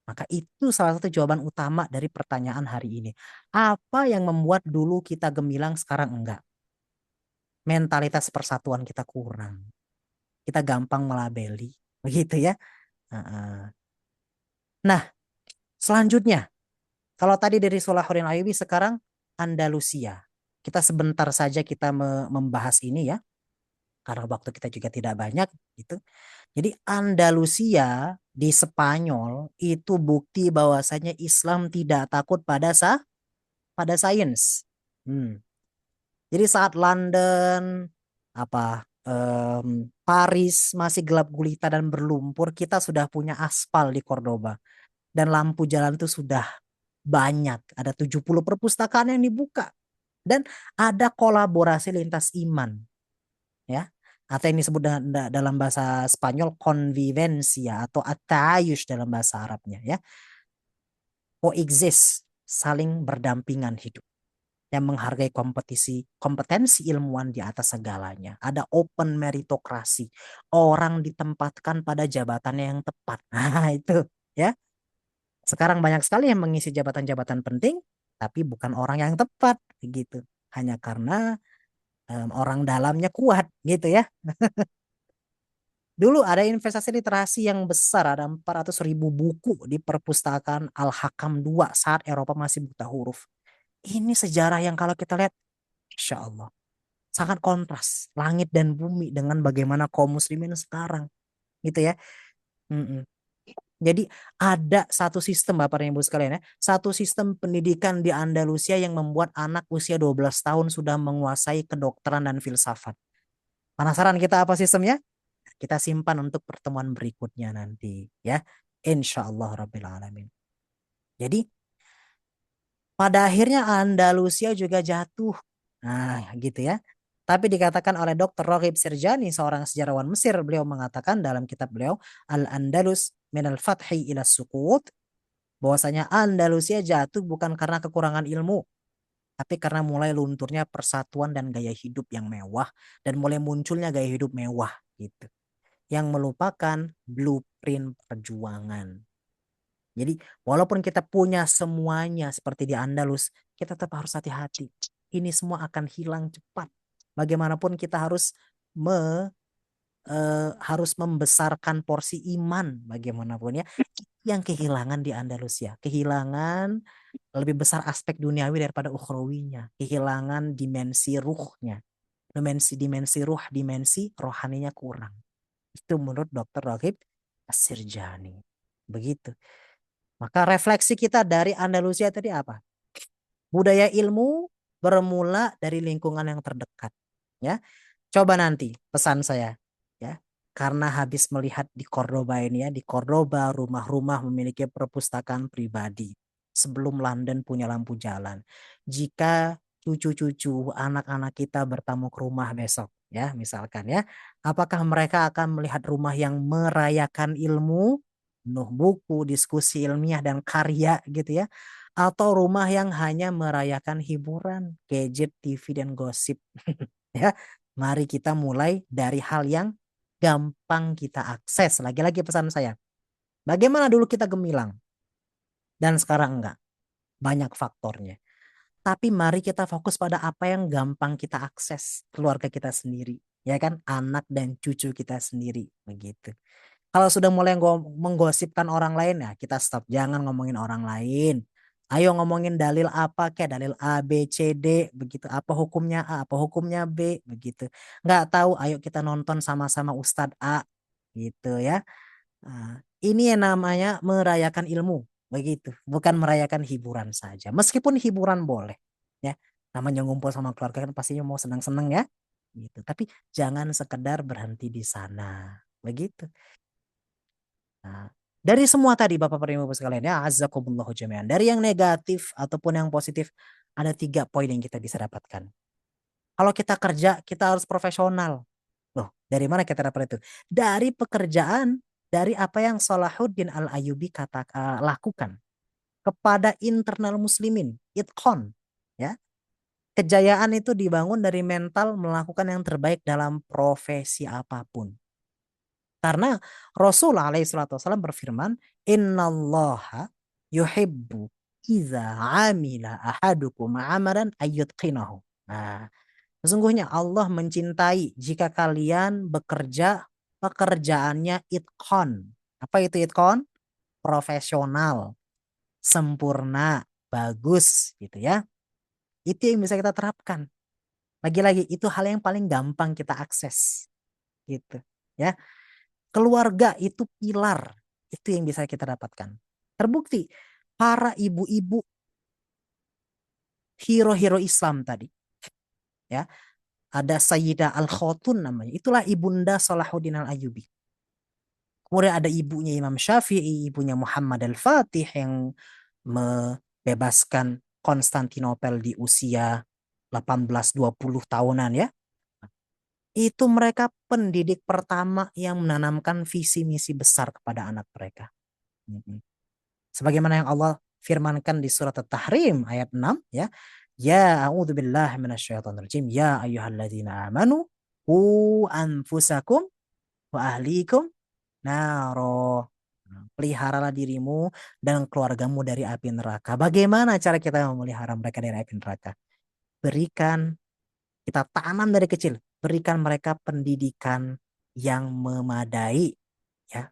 Maka itu salah satu jawaban utama dari pertanyaan hari ini. Apa yang membuat dulu kita gemilang sekarang enggak? Mentalitas persatuan kita kurang. Kita gampang melabeli, begitu ya. Nah, selanjutnya, kalau tadi dari Salahuddin Ayyubi, sekarang Andalusia. Kita sebentar saja kita membahas ini ya, karena waktu kita juga tidak banyak gitu. Jadi Andalusia di Spanyol itu bukti bahwasanya Islam tidak takut pada sains. Jadi saat London Paris masih gelap gulita dan berlumpur, kita sudah punya aspal di Cordoba dan lampu jalan itu sudah banyak. Ada 70 perpustakaan yang dibuka dan ada kolaborasi lintas iman. Ya, atau yang disebut dalam bahasa Spanyol convivencia atau atayush dalam bahasa Arabnya ya. Coexist, saling berdampingan hidup. Yang menghargai kompetensi ilmuwan di atas segalanya. Ada open meritokrasi. Orang ditempatkan pada jabatannya yang tepat. Nah, itu ya. Sekarang banyak sekali yang mengisi jabatan-jabatan penting tapi bukan orang yang tepat gitu. Hanya karena orang dalamnya kuat gitu ya. Dulu ada investasi literasi yang besar, ada 400.000 buku di perpustakaan Al-Hakam II saat Eropa masih buta huruf. Ini sejarah yang kalau kita lihat, Insya Allah. sangat kontras langit dan bumi dengan bagaimana kaum muslimin sekarang, gitu ya. Mm-mm. Jadi ada satu sistem Bapak dan Ibu sekalian ya, satu sistem pendidikan di Andalusia yang membuat anak usia 12 tahun sudah menguasai kedokteran dan filsafat. Penasaran kita apa sistemnya? Kita simpan untuk pertemuan berikutnya nanti ya. Insya Allah Rabbil Alamin. Jadi pada akhirnya Andalusia juga jatuh. Nah gitu ya. Tapi dikatakan oleh Dr. Raghib Sirjani, seorang sejarawan Mesir, beliau mengatakan dalam kitab beliau Al-Andalus minal fathi ila sukut, bahwasanya Andalusia jatuh bukan karena kekurangan ilmu, tapi karena mulai lunturnya persatuan dan gaya hidup yang mewah, dan mulai munculnya gaya hidup mewah gitu, yang melupakan blueprint perjuangan. Jadi walaupun kita punya semuanya seperti di Andalus, kita tetap harus hati-hati. Ini semua akan hilang cepat. Bagaimanapun kita harus harus membesarkan porsi iman bagaimanapun ya. Yang kehilangan di Andalusia, kehilangan lebih besar aspek duniawi daripada ukhrawinya, kehilangan dimensi ruhnya, dimensi ruh, dimensi rohaninya kurang. Itu menurut Dr. Raghib As-Sirjani. Begitu. Maka refleksi kita dari Andalusia tadi apa? Budaya ilmu bermula dari lingkungan yang terdekat. Ya, coba nanti pesan saya, ya, karena habis melihat di Cordoba ini ya, di Cordoba rumah-rumah memiliki perpustakaan pribadi. Sebelum London punya lampu jalan. Jika cucu-cucu anak-anak kita bertamu ke rumah besok, ya, misalkan ya, apakah mereka akan melihat rumah yang merayakan ilmu, penuh buku, diskusi ilmiah dan karya gitu ya, atau rumah yang hanya merayakan hiburan, gadget, TV dan gosip ya. Mari kita mulai dari hal yang gampang kita akses. Lagi-lagi pesan saya, bagaimana dulu kita gemilang dan sekarang enggak? Banyak faktornya. Tapi mari kita fokus pada apa yang gampang kita akses, keluarga kita sendiri, ya kan, anak dan cucu kita sendiri, begitu. Kalau sudah mulai menggosipkan orang lain ya kita stop, jangan ngomongin orang lain. Ayo ngomongin dalil apa, kayak dalil A, B, C, D, begitu. Apa hukumnya A, apa hukumnya B, begitu. Nggak tahu, ayo kita nonton sama-sama Ustadz A, gitu ya. Nah, ini yang namanya merayakan ilmu, begitu. Bukan merayakan hiburan saja. Meskipun hiburan boleh, ya. Namanya ngumpul sama keluarga kan pastinya mau senang-senang ya, gitu. Tapi jangan sekedar berhenti di sana, begitu. Nah, dari semua tadi Bapak Ibu sekalian ya, azzakumullahu jami'an. Dari yang negatif ataupun yang positif, ada 3 poin yang kita bisa dapatkan. Kalau kita kerja, kita harus profesional. Loh, dari mana kita dapat itu? Dari pekerjaan, dari apa yang Salahuddin Al-Ayyubi lakukan kepada internal muslimin, itqan, ya. Kejayaan itu dibangun dari mental melakukan yang terbaik dalam profesi apapun. Karena Rasul alaihi salatu wasallam berfirman, "Innallaha yuhibbu idza amila ahadukum amalan ayyutqinahu." Nah, sesungguhnya Allah mencintai jika kalian bekerja pekerjaannya itqan. Apa itu itqan? Profesional, sempurna, bagus gitu ya. Itu yang bisa kita terapkan. Lagi-lagi itu hal yang paling gampang kita akses gitu ya. Keluarga itu pilar, itu yang bisa kita dapatkan. Terbukti para ibu-ibu hero-hero Islam tadi, ya, ada Sayyidah Al-Khotun namanya, itulah ibunda Salahuddin Al-Ayyubi. Kemudian ada ibunya Imam Syafi'i, ibunya Muhammad Al-Fatih yang membebaskan Konstantinopel di usia 18-20 tahunan ya. Itu mereka pendidik pertama yang menanamkan visi misi besar kepada anak mereka. Sebagaimana yang Allah firmankan di surat At-Tahrim ayat 6 ya. Ya a'udzubillahi minasyaitonirrajim. Ya ayyuhalladzina amanu qu anfusakum wa ahlikum naro. Peliharalah dirimu dan keluargamu dari api neraka. Bagaimana cara kita memelihara mereka dari api neraka? Berikan, kita tanam dari kecil, berikan mereka pendidikan yang memadai ya.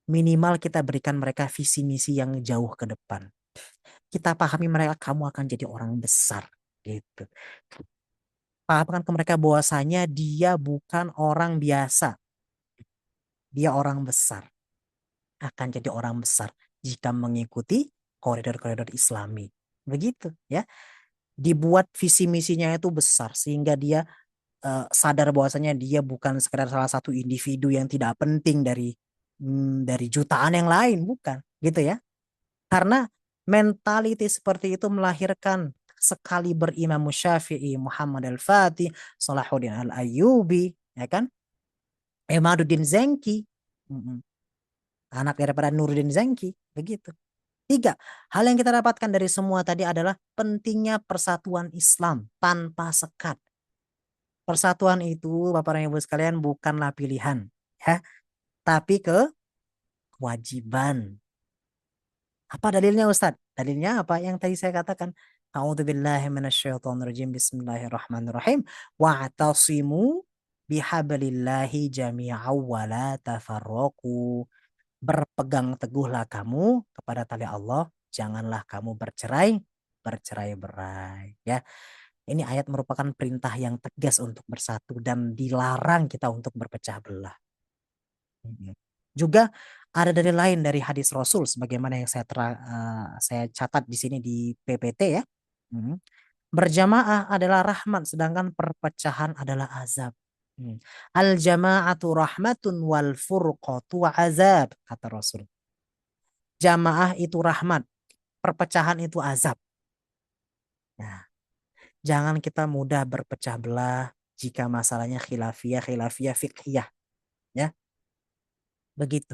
Minimal kita berikan mereka visi misi yang jauh ke depan. Kita pahami mereka, kamu akan jadi orang besar gitu. pahamkan ke mereka bahwasanya dia bukan orang biasa. Dia orang besar. Akan jadi orang besar jika mengikuti koridor-koridor Islami. Begitu ya. Dibuat visi misinya itu besar sehingga dia sadar bahwasanya dia bukan sekedar salah satu individu yang tidak penting dari jutaan yang lain, bukan, gitu ya. Karena mentality seperti itu melahirkan sekali berimam Syafi'i, Muhammad Al-Fatih, Salahuddin Al-Ayyubi, ya kan? Imaduddin Zenki, anak daripada Nuruddin Zenki, begitu. 3, hal yang kita dapatkan dari semua tadi adalah pentingnya persatuan Islam tanpa sekat. Persatuan itu, Bapak dan Ibu sekalian, bukanlah pilihan, ya, tapi kewajiban. Apa dalilnya, Ustadz? Dalilnya apa? Yang tadi saya katakan. A'udzubillahi minasyaitonirrajim. Bismillahirrahmanirrahim. Wa'tasimu bihablillahi jami'aw wa la tafarraqu. Berpegang teguhlah kamu kepada tali Allah, janganlah kamu bercerai-berai, ya. Ini ayat merupakan perintah yang tegas untuk bersatu dan dilarang kita untuk berpecah belah. Juga ada dari lain dari hadis Rasul sebagaimana yang saya catat di sini di PPT ya. Berjamaah adalah rahmat sedangkan perpecahan adalah azab. Al jama'atu rahmatun wal furqatu azab, kata Rasul. Jamaah itu rahmat, perpecahan itu azab. Nah, jangan kita mudah berpecah belah jika masalahnya khilafiyah fiqhiyah, ya. Begitu.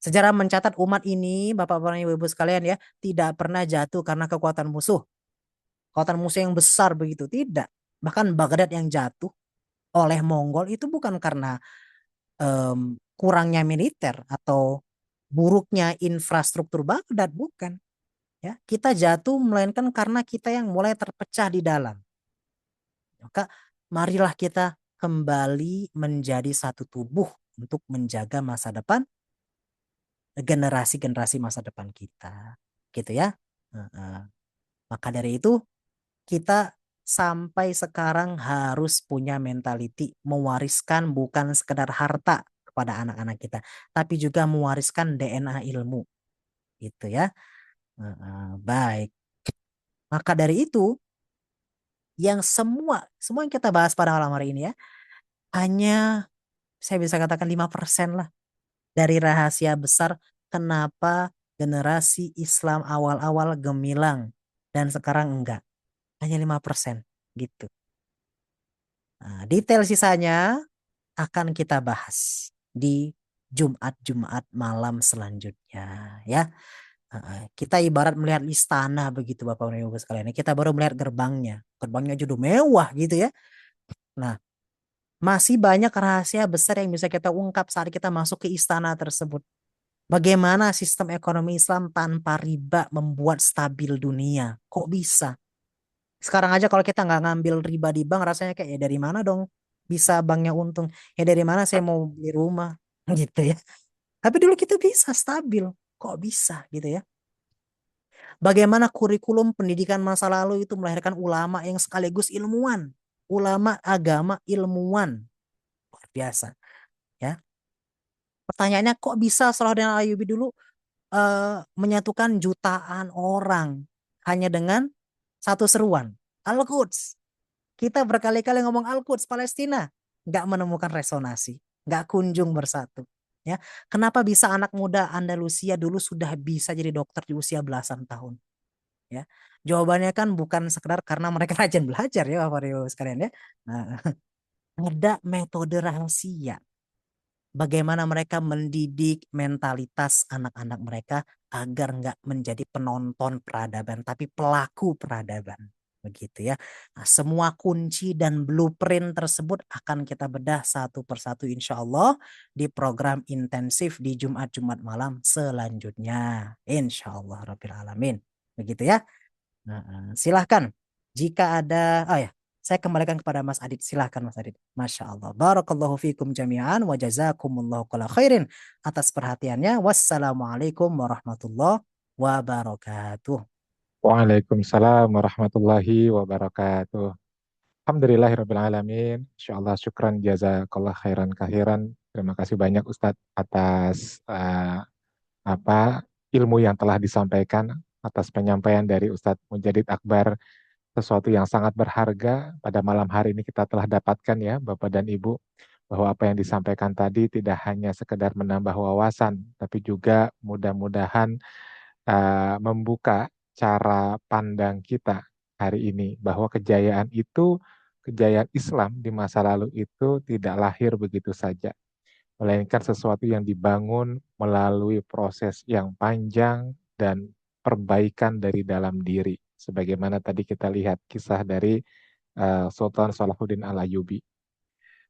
Sejarah mencatat umat ini, Bapak-bapak Ibu sekalian ya, tidak pernah jatuh karena kekuatan musuh. Kekuatan musuh yang besar begitu, tidak. Bahkan Baghdad yang jatuh oleh Mongol itu bukan karena kurangnya militer atau buruknya infrastruktur Baghdad, bukan. Ya, kita jatuh melainkan karena kita yang mulai terpecah di dalam. Maka marilah kita kembali menjadi satu tubuh untuk menjaga masa depan generasi-generasi masa depan kita, gitu ya. Maka dari itu kita sampai sekarang harus punya mentality mewariskan bukan sekedar harta kepada anak-anak kita, tapi juga mewariskan DNA ilmu, gitu ya. Baik. Maka dari itu yang semua yang kita bahas pada malam hari ini ya, hanya saya bisa katakan 5% lah dari rahasia besar kenapa generasi Islam awal-awal gemilang dan sekarang enggak. Hanya 5% gitu. Nah, detail sisanya akan kita bahas di Jumat-Jumat malam selanjutnya ya. Kita ibarat melihat istana begitu Bapak dan Ibu sekalian. Kita baru melihat gerbangnya. Gerbangnya juga mewah gitu ya. Nah, masih banyak rahasia besar yang bisa kita ungkap saat kita masuk ke istana tersebut. Bagaimana sistem ekonomi Islam tanpa riba membuat stabil dunia? Kok bisa? Sekarang aja kalau kita nggak ngambil riba di bank rasanya kayak ya dari mana dong bisa banknya untung? Ya dari mana saya mau beli rumah gitu ya. Tapi dulu kita bisa stabil. Kok bisa gitu ya? Bagaimana kurikulum pendidikan masa lalu itu melahirkan ulama yang sekaligus ilmuwan. Ulama agama ilmuwan. Luar biasa. Ya. Pertanyaannya kok bisa Salahuddin Ayyubi dulu menyatukan jutaan orang hanya dengan satu seruan. Al-Quds. Kita berkali-kali ngomong Al-Quds Palestina. Nggak menemukan resonansi. Nggak kunjung bersatu. Ya, kenapa bisa anak muda Andalusia dulu sudah bisa jadi dokter di usia belasan tahun? Ya, jawabannya kan bukan sekedar karena mereka rajin belajar ya Bapak Ibu sekalian ya. Nah, ada metode rahasia. Bagaimana mereka mendidik mentalitas anak-anak mereka agar nggak menjadi penonton peradaban, tapi pelaku peradaban. Begitu ya. Nah, semua kunci dan blueprint tersebut akan kita bedah satu persatu insya Allah di program intensif di Jumat-Jumat malam selanjutnya. Insya Allah Rabbil Alamin. Begitu ya. Nah, silahkan jika ada, oh ya, saya kembalikan kepada Mas Adit. Silahkan Mas Adit. Masya Allah. Barakallahu fikum jami'an wa jazakumullahu kala khairin atas perhatiannya. Wassalamualaikum warahmatullahi wabarakatuh. Waalaikumsalam warahmatullahi wabarakatuh. Alhamdulillahirrabbilalamin. Insyaallah syukran jazakallah khairan kahiran. Terima kasih banyak Ustadz atas apa ilmu yang telah disampaikan, atas penyampaian dari Ustadz Mujadid Akbar, sesuatu yang sangat berharga pada malam hari ini kita telah dapatkan ya Bapak dan Ibu, bahwa apa yang disampaikan tadi tidak hanya sekedar menambah wawasan, tapi juga mudah-mudahan membuka cara pandang kita hari ini, bahwa kejayaan Islam di masa lalu itu tidak lahir begitu saja, melainkan sesuatu yang dibangun melalui proses yang panjang dan perbaikan dari dalam diri. Sebagaimana tadi kita lihat kisah dari Sultan Salahuddin Al-Ayyubi.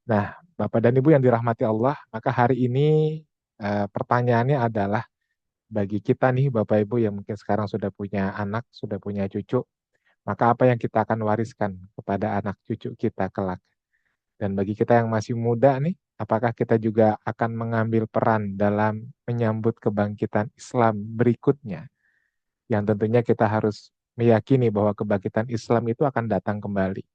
Nah, Bapak dan Ibu yang dirahmati Allah, maka hari ini pertanyaannya adalah bagi kita nih Bapak Ibu yang mungkin sekarang sudah punya anak, sudah punya cucu, maka apa yang kita akan wariskan kepada anak cucu kita kelak? Dan bagi kita yang masih muda nih, apakah kita juga akan mengambil peran dalam menyambut kebangkitan Islam berikutnya? Yang tentunya kita harus meyakini bahwa kebangkitan Islam itu akan datang kembali.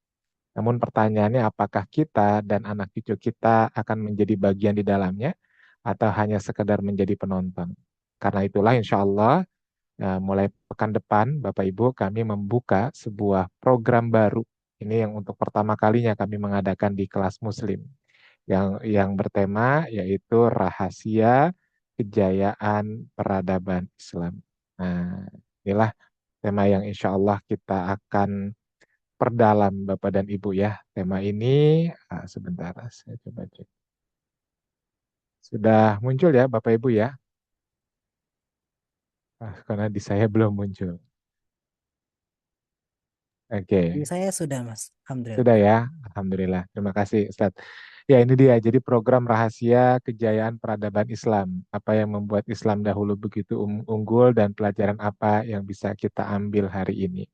Namun pertanyaannya apakah kita dan anak cucu kita akan menjadi bagian di dalamnya atau hanya sekedar menjadi penonton. Karena itulah insya Allah mulai pekan depan Bapak Ibu kami membuka sebuah program baru. Ini yang untuk pertama kalinya kami mengadakan di kelas Muslim. Yang bertema yaitu rahasia kejayaan peradaban Islam. Nah, inilah tema yang insya Allah kita akan perdalam Bapak dan Ibu ya. Tema ini, sebentar saya coba cek. Sudah muncul ya Bapak Ibu ya? Karena di saya belum muncul. Oke. Di saya sudah, Mas. Alhamdulillah. Sudah ya, Alhamdulillah. Terima kasih Ustadz. Ya ini dia, jadi program rahasia kejayaan peradaban Islam. Apa yang membuat Islam dahulu begitu unggul dan pelajaran apa yang bisa kita ambil hari ini.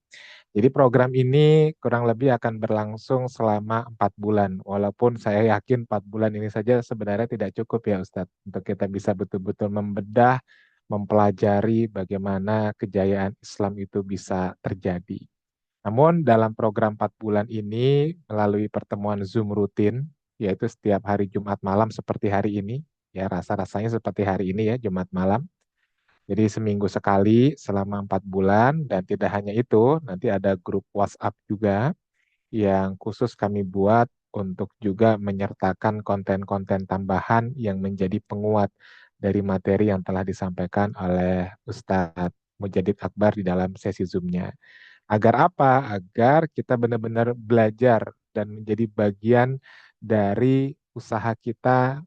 Jadi program ini kurang lebih akan berlangsung selama 4 bulan. Walaupun saya yakin 4 bulan ini saja sebenarnya tidak cukup ya Ustadz. Untuk kita bisa betul-betul membedah, mempelajari bagaimana kejayaan Islam itu bisa terjadi. Namun dalam program 4 bulan ini melalui pertemuan Zoom rutin, yaitu setiap hari Jumat malam seperti hari ini, ya rasa-rasanya seperti hari ini ya Jumat malam. Jadi seminggu sekali selama 4 bulan dan tidak hanya itu, nanti ada grup WhatsApp juga yang khusus kami buat untuk juga menyertakan konten-konten tambahan yang menjadi penguat dari materi yang telah disampaikan oleh Ustadz Mujadid Akbar di dalam sesi Zoom-nya. Agar apa? Agar kita benar-benar belajar dan menjadi bagian dari usaha kita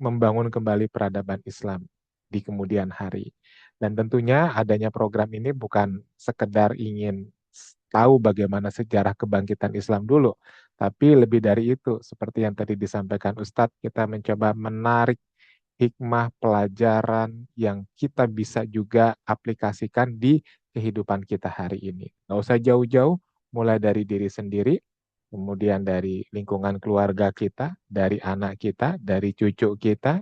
membangun kembali peradaban Islam di kemudian hari. Dan tentunya adanya program ini bukan sekedar ingin tahu bagaimana sejarah kebangkitan Islam dulu, tapi lebih dari itu, seperti yang tadi disampaikan Ustadz, kita mencoba menarik hikmah pelajaran yang kita bisa juga aplikasikan di kehidupan kita hari ini. Nggak usah jauh-jauh, mulai dari diri sendiri, kemudian dari lingkungan keluarga kita, dari anak kita, dari cucu kita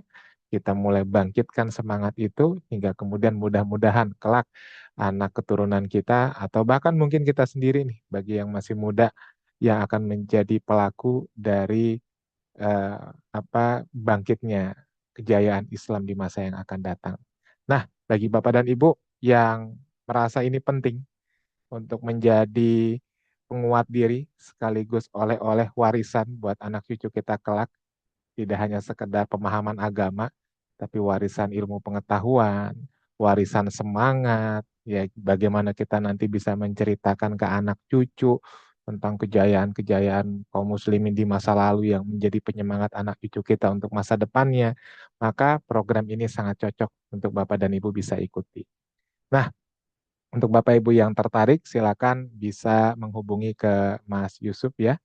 mulai bangkitkan semangat itu, hingga kemudian mudah-mudahan kelak anak keturunan kita, atau bahkan mungkin kita sendiri nih, bagi yang masih muda, yang akan menjadi pelaku dari bangkitnya kejayaan Islam di masa yang akan datang. Nah, bagi Bapak dan Ibu yang merasa ini penting untuk menjadi penguat diri sekaligus oleh-oleh warisan buat anak cucu kita kelak, tidak hanya sekedar pemahaman agama, tapi warisan ilmu pengetahuan, warisan semangat, ya bagaimana kita nanti bisa menceritakan ke anak cucu tentang kejayaan-kejayaan kaum muslimin di masa lalu yang menjadi penyemangat anak cucu kita untuk masa depannya, maka program ini sangat cocok untuk Bapak dan Ibu bisa ikuti. Nah, untuk Bapak Ibu yang tertarik, silakan bisa menghubungi ke Mas Yusuf ya,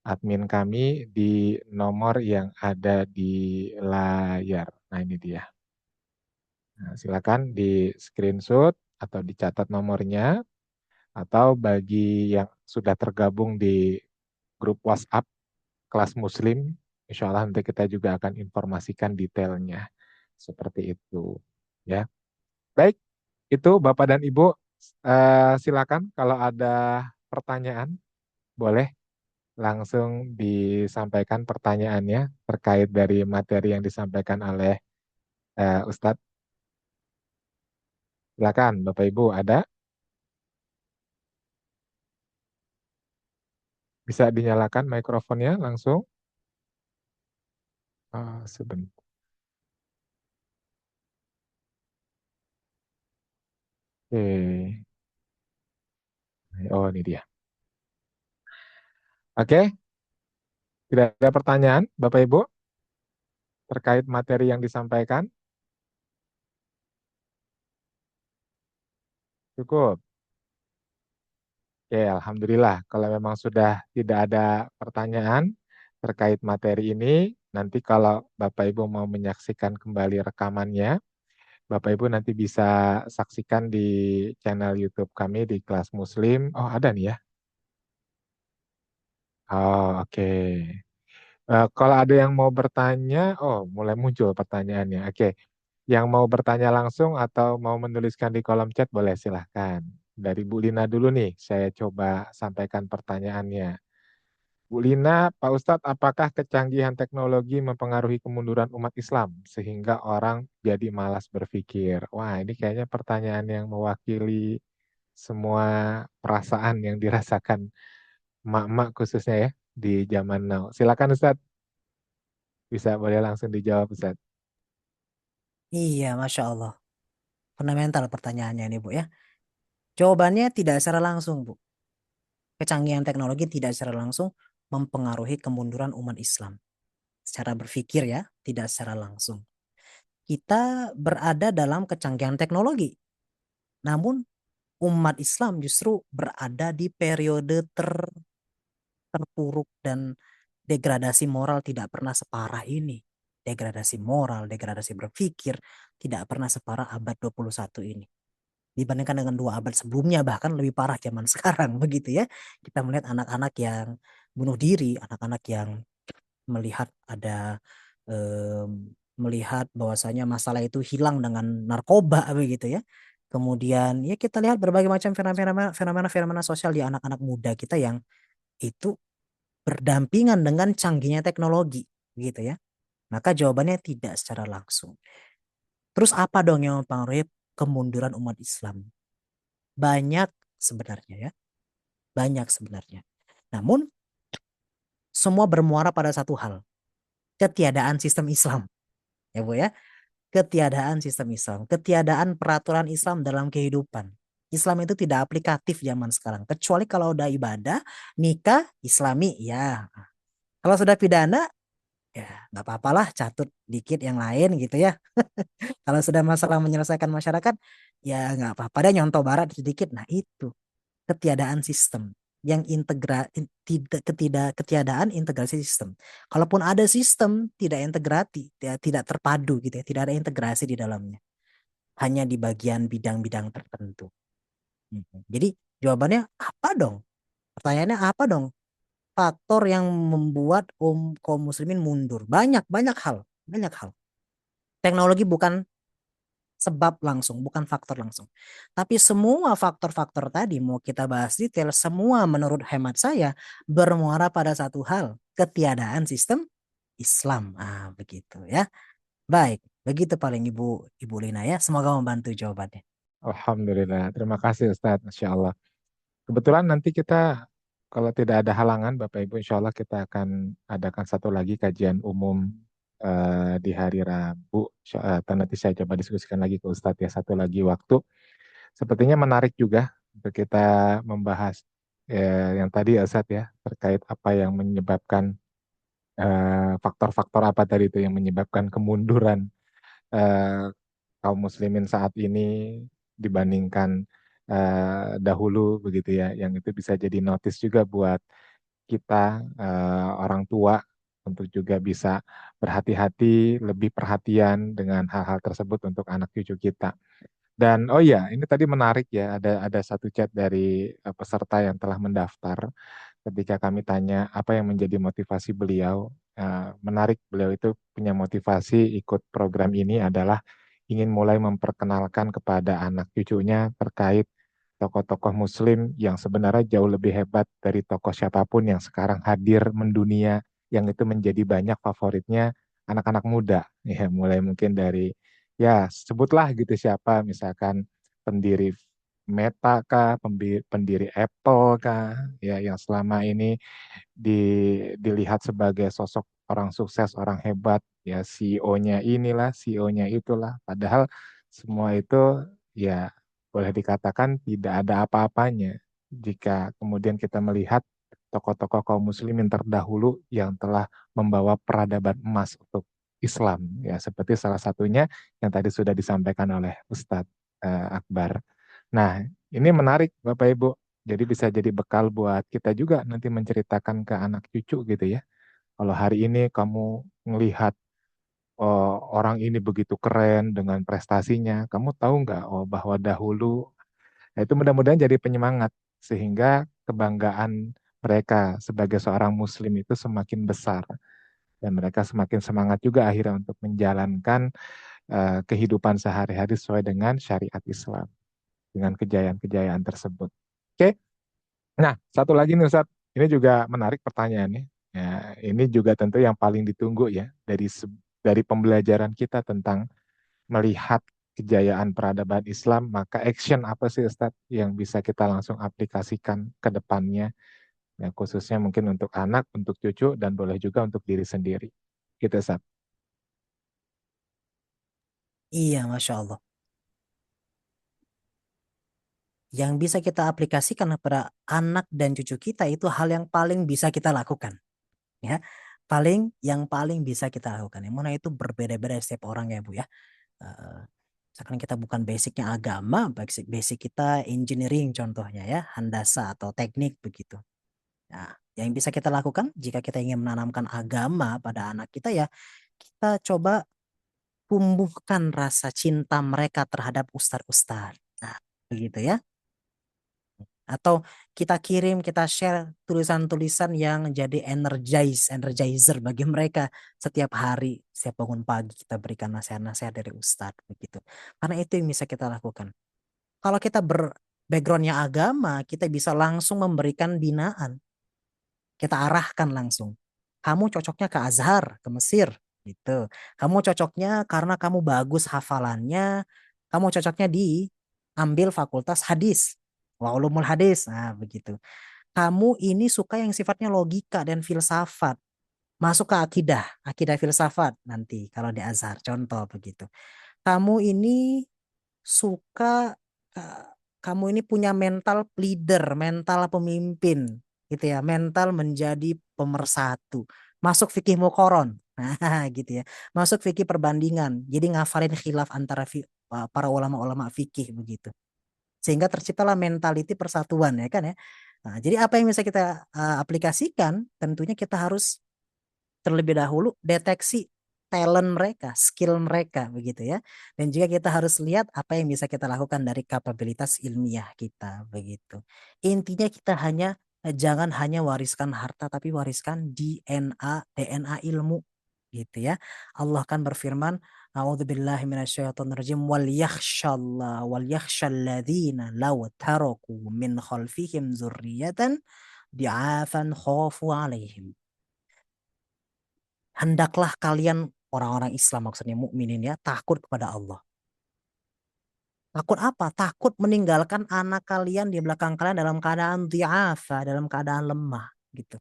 admin kami di nomor yang ada di layar. Nah, ini dia. Nah, silakan di screenshot atau dicatat nomornya, atau bagi yang sudah tergabung di grup WhatsApp kelas Muslim, insya Allah nanti kita juga akan informasikan detailnya. Seperti itu. Ya. Baik, itu Bapak dan Ibu, silakan kalau ada pertanyaan, boleh langsung disampaikan pertanyaannya terkait dari materi yang disampaikan oleh Ustadz. Silakan, Bapak Ibu, ada? Bisa dinyalakan mikrofonnya langsung? Sebentar. Oke. Oh, ini dia. Oke, tidak ada pertanyaan, Bapak Ibu, terkait materi yang disampaikan? Cukup. Oke, Alhamdulillah. Kalau memang sudah tidak ada pertanyaan terkait materi ini, nanti kalau Bapak Ibu mau menyaksikan kembali rekamannya, Bapak Ibu nanti bisa saksikan di channel YouTube kami di Kelas Muslim. Oh, ada nih ya. Oh, oke. Kalau ada yang mau bertanya, oh, mulai muncul pertanyaannya. Oke, yang mau bertanya langsung atau mau menuliskan di kolom chat boleh silahkan. Dari Bu Lina dulu nih, saya coba sampaikan pertanyaannya. Bu Lina, Pak Ustadz, apakah kecanggihan teknologi mempengaruhi kemunduran umat Islam sehingga orang jadi malas berpikir? Wah, ini kayaknya pertanyaan yang mewakili semua perasaan yang dirasakan emak-emak khususnya ya di zaman now. Silakan Ustadz, bisa boleh langsung dijawab Ustadz. Iya, Masya Allah. Fundamental pertanyaannya ini, Bu ya. Jawabannya tidak secara langsung, Bu. Kecanggihan teknologi tidak secara langsung mempengaruhi kemunduran umat Islam. Secara berpikir ya, tidak secara langsung. Kita berada dalam kecanggihan teknologi. Namun umat Islam justru berada di periode terpuruk dan degradasi moral tidak pernah separah ini. Degradasi moral, degradasi berpikir tidak pernah separah abad 21 ini. Dibandingkan dengan 2 abad sebelumnya bahkan lebih parah zaman sekarang begitu ya. Kita melihat anak-anak yang bunuh diri, anak-anak yang melihat ada melihat bahwasanya masalah itu hilang dengan narkoba begitu ya. Kemudian ya kita lihat berbagai macam fenomena sosial di anak-anak muda kita yang itu berdampingan dengan canggihnya teknologi gitu ya. Maka jawabannya tidak secara langsung. Terus apa dong yang mempengaruhi kemunduran umat Islam? Banyak sebenarnya ya. Banyak sebenarnya. Namun semua bermuara pada satu hal. Ketiadaan sistem Islam. Ya Bu ya. Ketiadaan sistem Islam. Ketiadaan peraturan Islam dalam kehidupan. Islam itu tidak aplikatif zaman sekarang. Kecuali kalau udah ibadah, nikah, Islami. Ya. Kalau sudah pidana, ya nggak apa-apalah catut dikit yang lain gitu ya. Kalau sudah masalah menyelesaikan masyarakat, ya nggak apa-apa deh nyontoh barat sedikit. Nah itu ketiadaan sistem yang ketiadaan integrasi sistem. Kalaupun ada sistem tidak integrasi, tidak terpadu gitu ya, tidak ada integrasi di dalamnya. Hanya di bagian bidang-bidang tertentu. Jadi jawabannya apa dong? Pertanyaannya apa dong? Faktor yang membuat kaum muslimin mundur. Banyak, banyak hal. Banyak hal. Teknologi bukan sebab langsung, bukan faktor langsung. Tapi semua faktor-faktor tadi mau kita bahas detail, semua menurut hemat saya bermuara pada satu hal, ketiadaan sistem Islam. Begitu ya. Baik, begitu paling Ibu Lina ya. Semoga membantu jawabannya. Alhamdulillah. Terima kasih Ustadz. Masya Allah. Kebetulan nanti kita, kalau tidak ada halangan, Bapak Ibu, insya Allah kita akan adakan satu lagi kajian umum di hari Rabu. Atau nanti saya coba diskusikan lagi ke Ustadz ya, satu lagi waktu. Sepertinya menarik juga untuk kita membahas yang tadi ya Ustadz ya, terkait apa yang menyebabkan faktor-faktor apa tadi itu yang menyebabkan kemunduran eh, kaum muslimin saat ini dibandingkan dahulu begitu ya, yang itu bisa jadi notice juga buat kita orang tua untuk juga bisa berhati-hati, lebih perhatian dengan hal-hal tersebut untuk anak cucu kita. Dan oh iya, ini tadi menarik ya, ada satu chat dari peserta yang telah mendaftar. Ketika kami tanya apa yang menjadi motivasi beliau, menarik, beliau itu punya motivasi ikut program ini adalah ingin mulai memperkenalkan kepada anak cucunya terkait tokoh-tokoh Muslim yang sebenarnya jauh lebih hebat dari tokoh siapapun yang sekarang hadir mendunia, yang itu menjadi banyak favoritnya anak-anak muda. Ya, mulai mungkin dari, ya sebutlah gitu siapa, misalkan pendiri Meta kah, pendiri Apple kah, ya yang selama ini dilihat sebagai sosok orang sukses, orang hebat, ya CEO-nya inilah, CEO-nya itulah. Padahal semua itu ya boleh dikatakan tidak ada apa-apanya jika kemudian kita melihat tokoh-tokoh kaum muslimin terdahulu yang telah membawa peradaban emas untuk Islam, ya seperti salah satunya yang tadi sudah disampaikan oleh Ustadz Akbar. Nah, ini menarik Bapak Ibu. Jadi bisa jadi bekal buat kita juga nanti menceritakan ke anak cucu gitu ya. Kalau hari ini kamu melihat orang ini begitu keren dengan prestasinya, kamu tahu nggak bahwa dahulu, nah, itu mudah-mudahan jadi penyemangat sehingga kebanggaan mereka sebagai seorang muslim itu semakin besar dan mereka semakin semangat juga akhirnya untuk menjalankan kehidupan sehari-hari sesuai dengan syariat Islam dengan kejayaan-kejayaan tersebut. Oke. Nah, satu lagi nih Ustadz, ini juga menarik pertanyaannya. Ya, ini juga tentu yang paling ditunggu ya dari pembelajaran kita tentang melihat kejayaan peradaban Islam, maka action apa sih Ustadz yang bisa kita langsung aplikasikan ke depannya, ya, khususnya mungkin untuk anak, untuk cucu, dan boleh juga untuk diri sendiri. Gitu Ustadz. Iya, Masya Allah. Yang bisa kita aplikasikan kepada anak dan cucu kita itu hal yang paling bisa kita lakukan. Ya, yang paling bisa kita lakukan. Yang mana itu berbeda-beda setiap orang ya Bu ya. Eh, Misalkan kita bukan basicnya agama, basic kita engineering contohnya ya, handasa atau teknik begitu. Nah, yang bisa kita lakukan jika kita ingin menanamkan agama pada anak kita ya, kita coba tumbuhkan rasa cinta mereka terhadap ustadz-ustadz. Nah, begitu ya. Atau kita kirim, kita share tulisan-tulisan yang jadi energizer bagi mereka setiap hari, setiap bangun pagi kita berikan nasihat-nasihat dari ustadz begitu. Karena itu yang bisa kita lakukan. Kalau kita backgroundnya agama, kita bisa langsung memberikan binaan. Kita arahkan langsung. Kamu cocoknya ke Azhar, ke Mesir, gitu. Kamu cocoknya karena kamu bagus hafalannya, kamu cocoknya ambil fakultas hadis, wa ulumul hadis. Nah, begitu. Kamu ini suka yang sifatnya logika dan filsafat. Masuk ke akidah, akidah filsafat nanti kalau di Azhar, contoh begitu. Kamu ini suka eh, kamu ini punya mental leader, mental pemimpin, gitu ya, mental menjadi pemersatu. Masuk fikih muqaron, nah gitu ya, masuk fikih perbandingan. Jadi ngafalin khilaf antara para ulama-ulama fikih begitu. Sehingga terciptalah mentality persatuan ya kan ya. Nah, jadi apa yang bisa kita aplikasikan? Tentunya kita harus terlebih dahulu deteksi talent mereka, skill mereka begitu ya. Dan juga kita harus lihat apa yang bisa kita lakukan dari kapabilitas ilmiah kita begitu. Intinya kita jangan hanya wariskan harta tapi wariskan DNA ilmu gitu ya. Allah kan berfirman, A'udzubillahi minasyaitonirrajim wal yakhshalladzina law taraku min khalfihim dzurriyyatan di'afan khafu alaihim. Hendaklah kalian orang-orang Islam maksudnya mukminin ya takut kepada Allah. Takut apa? Takut meninggalkan anak kalian di belakang kalian dalam keadaan dhi'afa, dalam keadaan lemah gitu.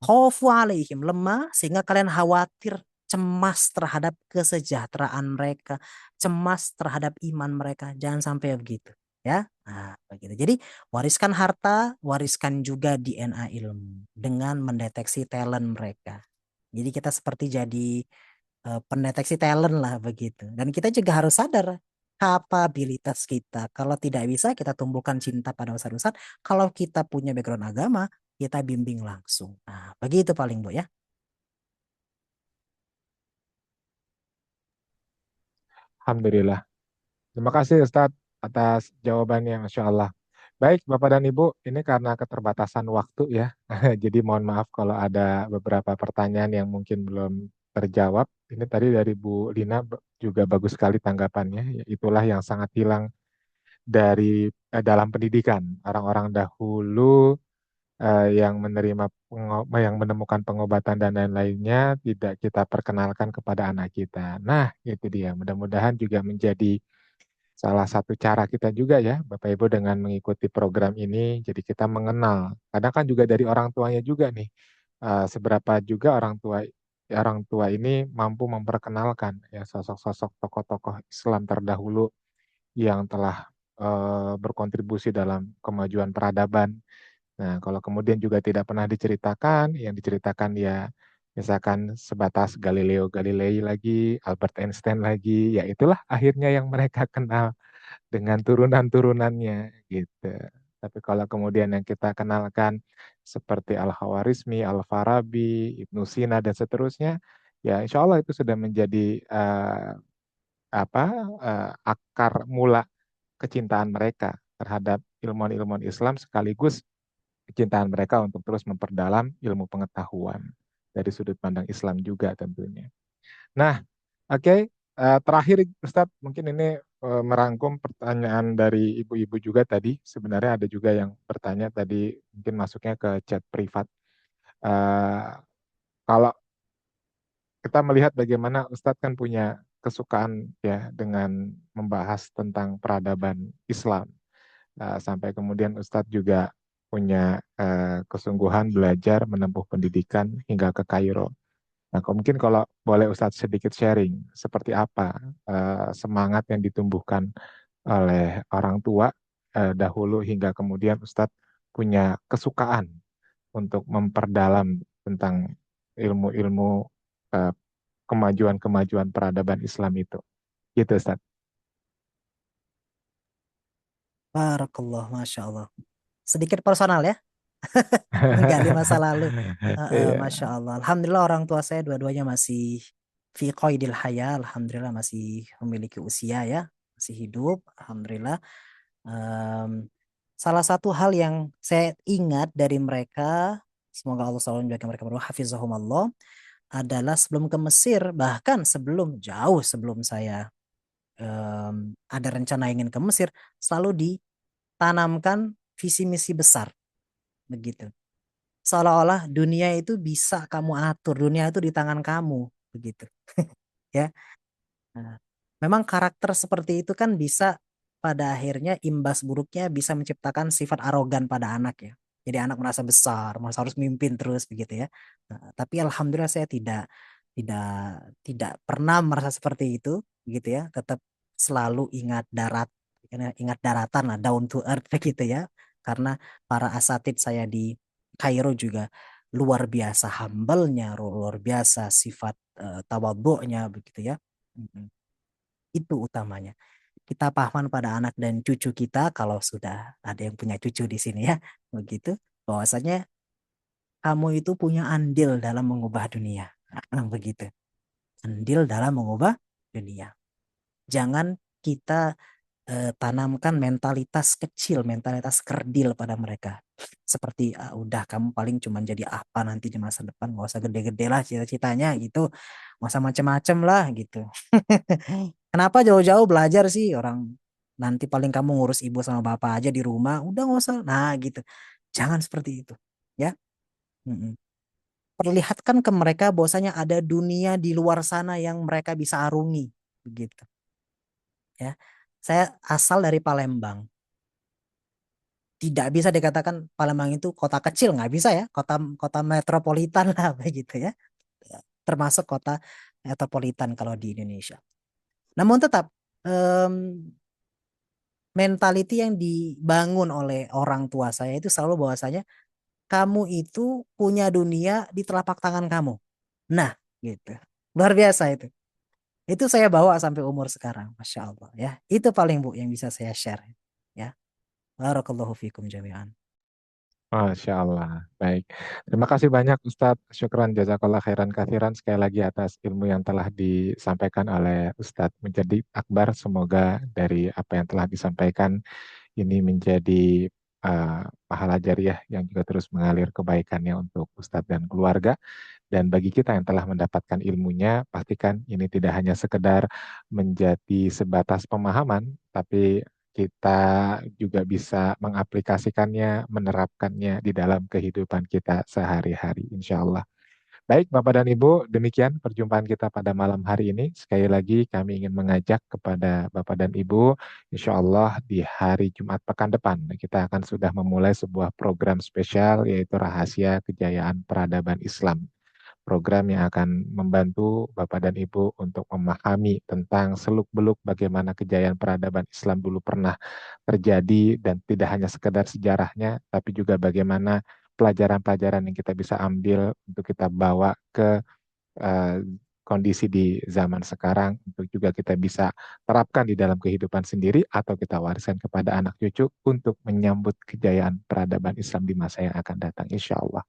Khaufu alaihim, lemah sehingga kalian khawatir, cemas terhadap kesejahteraan mereka, cemas terhadap iman mereka. Jangan sampai begitu ya. Nah, begitu. Jadi wariskan harta, wariskan juga DNA ilmu dengan mendeteksi talent mereka. Jadi kita seperti jadi pendeteksi talent lah begitu. Dan kita juga harus sadar kapabilitas kita. Kalau tidak bisa kita tumbuhkan cinta pada ustadz-ustadz. Kalau kita punya background agama, kita bimbing langsung. Nah, begitu paling Bu ya. Alhamdulillah. Terima kasih Ustadz atas jawabannya, Masya Allah. Baik, Bapak dan Ibu, ini karena keterbatasan waktu ya. Jadi mohon maaf kalau ada beberapa pertanyaan yang mungkin belum terjawab. Ini tadi dari Bu Lina juga bagus sekali tanggapannya. Itulah yang sangat hilang dari dalam pendidikan. Orang-orang dahulu yang yang menemukan pengobatan dan lain-lainnya tidak kita perkenalkan kepada anak kita. Nah, itu dia. Mudah-mudahan juga menjadi salah satu cara kita juga ya, Bapak Ibu, dengan mengikuti program ini. Jadi kita mengenal. Kadang kan juga dari orang tuanya juga nih. Seberapa juga orang tua ini mampu memperkenalkan ya sosok-sosok tokoh-tokoh Islam terdahulu yang telah berkontribusi dalam kemajuan peradaban. Nah, kalau kemudian juga tidak pernah diceritakan, yang diceritakan ya misalkan sebatas Galileo Galilei lagi, Albert Einstein lagi, ya itulah akhirnya yang mereka kenal dengan turunan-turunannya gitu. Tapi kalau kemudian yang kita kenalkan seperti Al-Khawarizmi, Al-Farabi, Ibnu Sina dan seterusnya, ya insya Allah itu sudah menjadi akar mula kecintaan mereka terhadap ilmuwan-ilmuwan Islam sekaligus kecintaan mereka untuk terus memperdalam ilmu pengetahuan dari sudut pandang Islam juga tentunya. Nah, oke, terakhir Ustadz, mungkin ini merangkum pertanyaan dari ibu-ibu juga tadi. Sebenarnya ada juga yang bertanya tadi, mungkin masuknya ke chat privat. Kalau kita melihat bagaimana Ustadz kan punya kesukaan ya dengan membahas tentang peradaban Islam. Sampai kemudian Ustadz juga punya kesungguhan belajar menempuh pendidikan hingga ke Kairo. Nah, mungkin kalau boleh Ustadz sedikit sharing, seperti apa semangat yang ditumbuhkan oleh orang tua dahulu hingga kemudian Ustadz punya kesukaan untuk memperdalam tentang ilmu-ilmu eh, kemajuan-kemajuan peradaban Islam itu. Gitu, Ustadz. Barakallah, Masya Allah. Sedikit personal ya, menggali masa lalu. Iya. Masya Allah. Alhamdulillah orang tua saya dua-duanya masih fi qaidil haya. Alhamdulillah masih memiliki usia ya, masih hidup. Alhamdulillah. Em, Salah satu hal yang saya ingat dari mereka, semoga Allah selalu menjaga mereka berdua, hafizahumallah, adalah sebelum ke Mesir, bahkan sebelum jauh sebelum saya ada rencana ingin ke Mesir, selalu ditanamkan visi misi besar begitu. Seolah-olah dunia itu bisa kamu atur, dunia itu di tangan kamu begitu. Ya. Nah, memang karakter seperti itu kan bisa pada akhirnya imbas buruknya bisa menciptakan sifat arogan pada anak ya. Jadi anak merasa besar, merasa harus mimpin terus begitu ya. Nah, tapi alhamdulillah saya tidak tidak pernah merasa seperti itu gitu ya. Tetap selalu ingat ingat daratan lah, down to earth begitu ya. Karena para asatid saya di Kairo juga luar biasa humble-nya, luar biasa sifat tawadhu'nya begitu ya. Mm-mm. Itu utamanya. Kita pahaman pada anak dan cucu kita kalau sudah ada yang punya cucu di sini ya, begitu. Bahwasanya kamu itu punya andil dalam mengubah dunia. Nah, begitu. Andil dalam mengubah dunia. Jangan kita tanamkan mentalitas kecil, mentalitas kerdil pada mereka. Seperti udah kamu paling cuma jadi apa nanti di masa depan, nggak usah gede-gede lah cita-citanya gitu, nggak usah macem-macem lah gitu. Kenapa jauh-jauh belajar sih orang nanti paling kamu ngurus ibu sama bapak aja di rumah, udah nggak usah. Nah gitu, jangan seperti itu, ya. Mm-mm. Perlihatkan ke mereka bahwasanya ada dunia di luar sana yang mereka bisa arungi, begitu. Ya, saya asal dari Palembang. Tidak bisa dikatakan Palembang itu kota kecil, nggak bisa ya, kota kota metropolitan lah begitu ya, termasuk kota metropolitan kalau di Indonesia. Namun tetap em, mentality yang dibangun oleh orang tua saya itu selalu bahwasanya kamu itu punya dunia di telapak tangan kamu. Nah, gitu. Luar biasa itu. Itu saya bawa sampai umur sekarang, Masya Allah ya. Itu paling Bu yang bisa saya share ya. Barakallahu fikum jami'an. Masya Allah. Baik. Terima kasih banyak Ustadz. Syukran jazakallah khairan kathiran sekali lagi atas ilmu yang telah disampaikan oleh Ustadz menjadi akbar. Semoga dari apa yang telah disampaikan ini menjadi pahala jariah yang juga terus mengalir kebaikannya untuk Ustadz dan keluarga. Dan bagi kita yang telah mendapatkan ilmunya, pastikan ini tidak hanya sekedar menjadi sebatas pemahaman, tapi kita juga bisa mengaplikasikannya, menerapkannya di dalam kehidupan kita sehari-hari, insya Allah. Baik, Bapak dan Ibu, demikian perjumpaan kita pada malam hari ini. Sekali lagi kami ingin mengajak kepada Bapak dan Ibu, insya Allah di hari Jumat pekan depan, kita akan sudah memulai sebuah program spesial, yaitu Rahasia Kejayaan Peradaban Islam. Program yang akan membantu Bapak dan Ibu untuk memahami tentang seluk-beluk bagaimana kejayaan peradaban Islam dulu pernah terjadi, dan tidak hanya sekedar sejarahnya, tapi juga bagaimana pelajaran-pelajaran yang kita bisa ambil untuk kita bawa ke kondisi di zaman sekarang, untuk juga kita bisa terapkan di dalam kehidupan sendiri atau kita wariskan kepada anak cucu untuk menyambut kejayaan peradaban Islam di masa yang akan datang, insya Allah.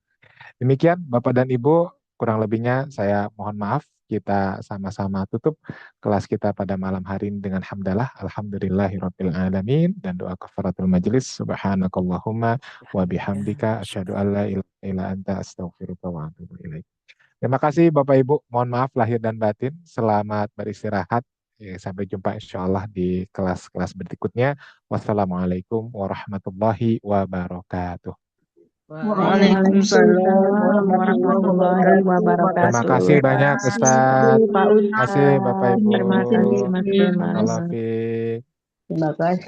Demikian Bapak dan Ibu, kurang lebihnya saya mohon maaf. Kita sama-sama tutup kelas kita pada malam hari ini dengan hamdalah alhamdulillahirabbil alamin dan doa kafaratul majelis. Subhanakallahumma wa bihamdika asyhadu an la ilaha illa anta astaghfiruka wa atubu ilaik. Terima kasih Bapak Ibu, mohon maaf lahir dan batin. Selamat beristirahat. Sampai jumpa insya Allah di kelas-kelas berikutnya. Wassalamualaikum warahmatullahi wabarakatuh. Waalaikumsalam warahmatullahi wabarakatuh. Terima kasih banyak Ustaz. Pak Terima kasih Bapak Ibu. Terima kasih Mas Kemal. Allah Hafiz. Terima kasih.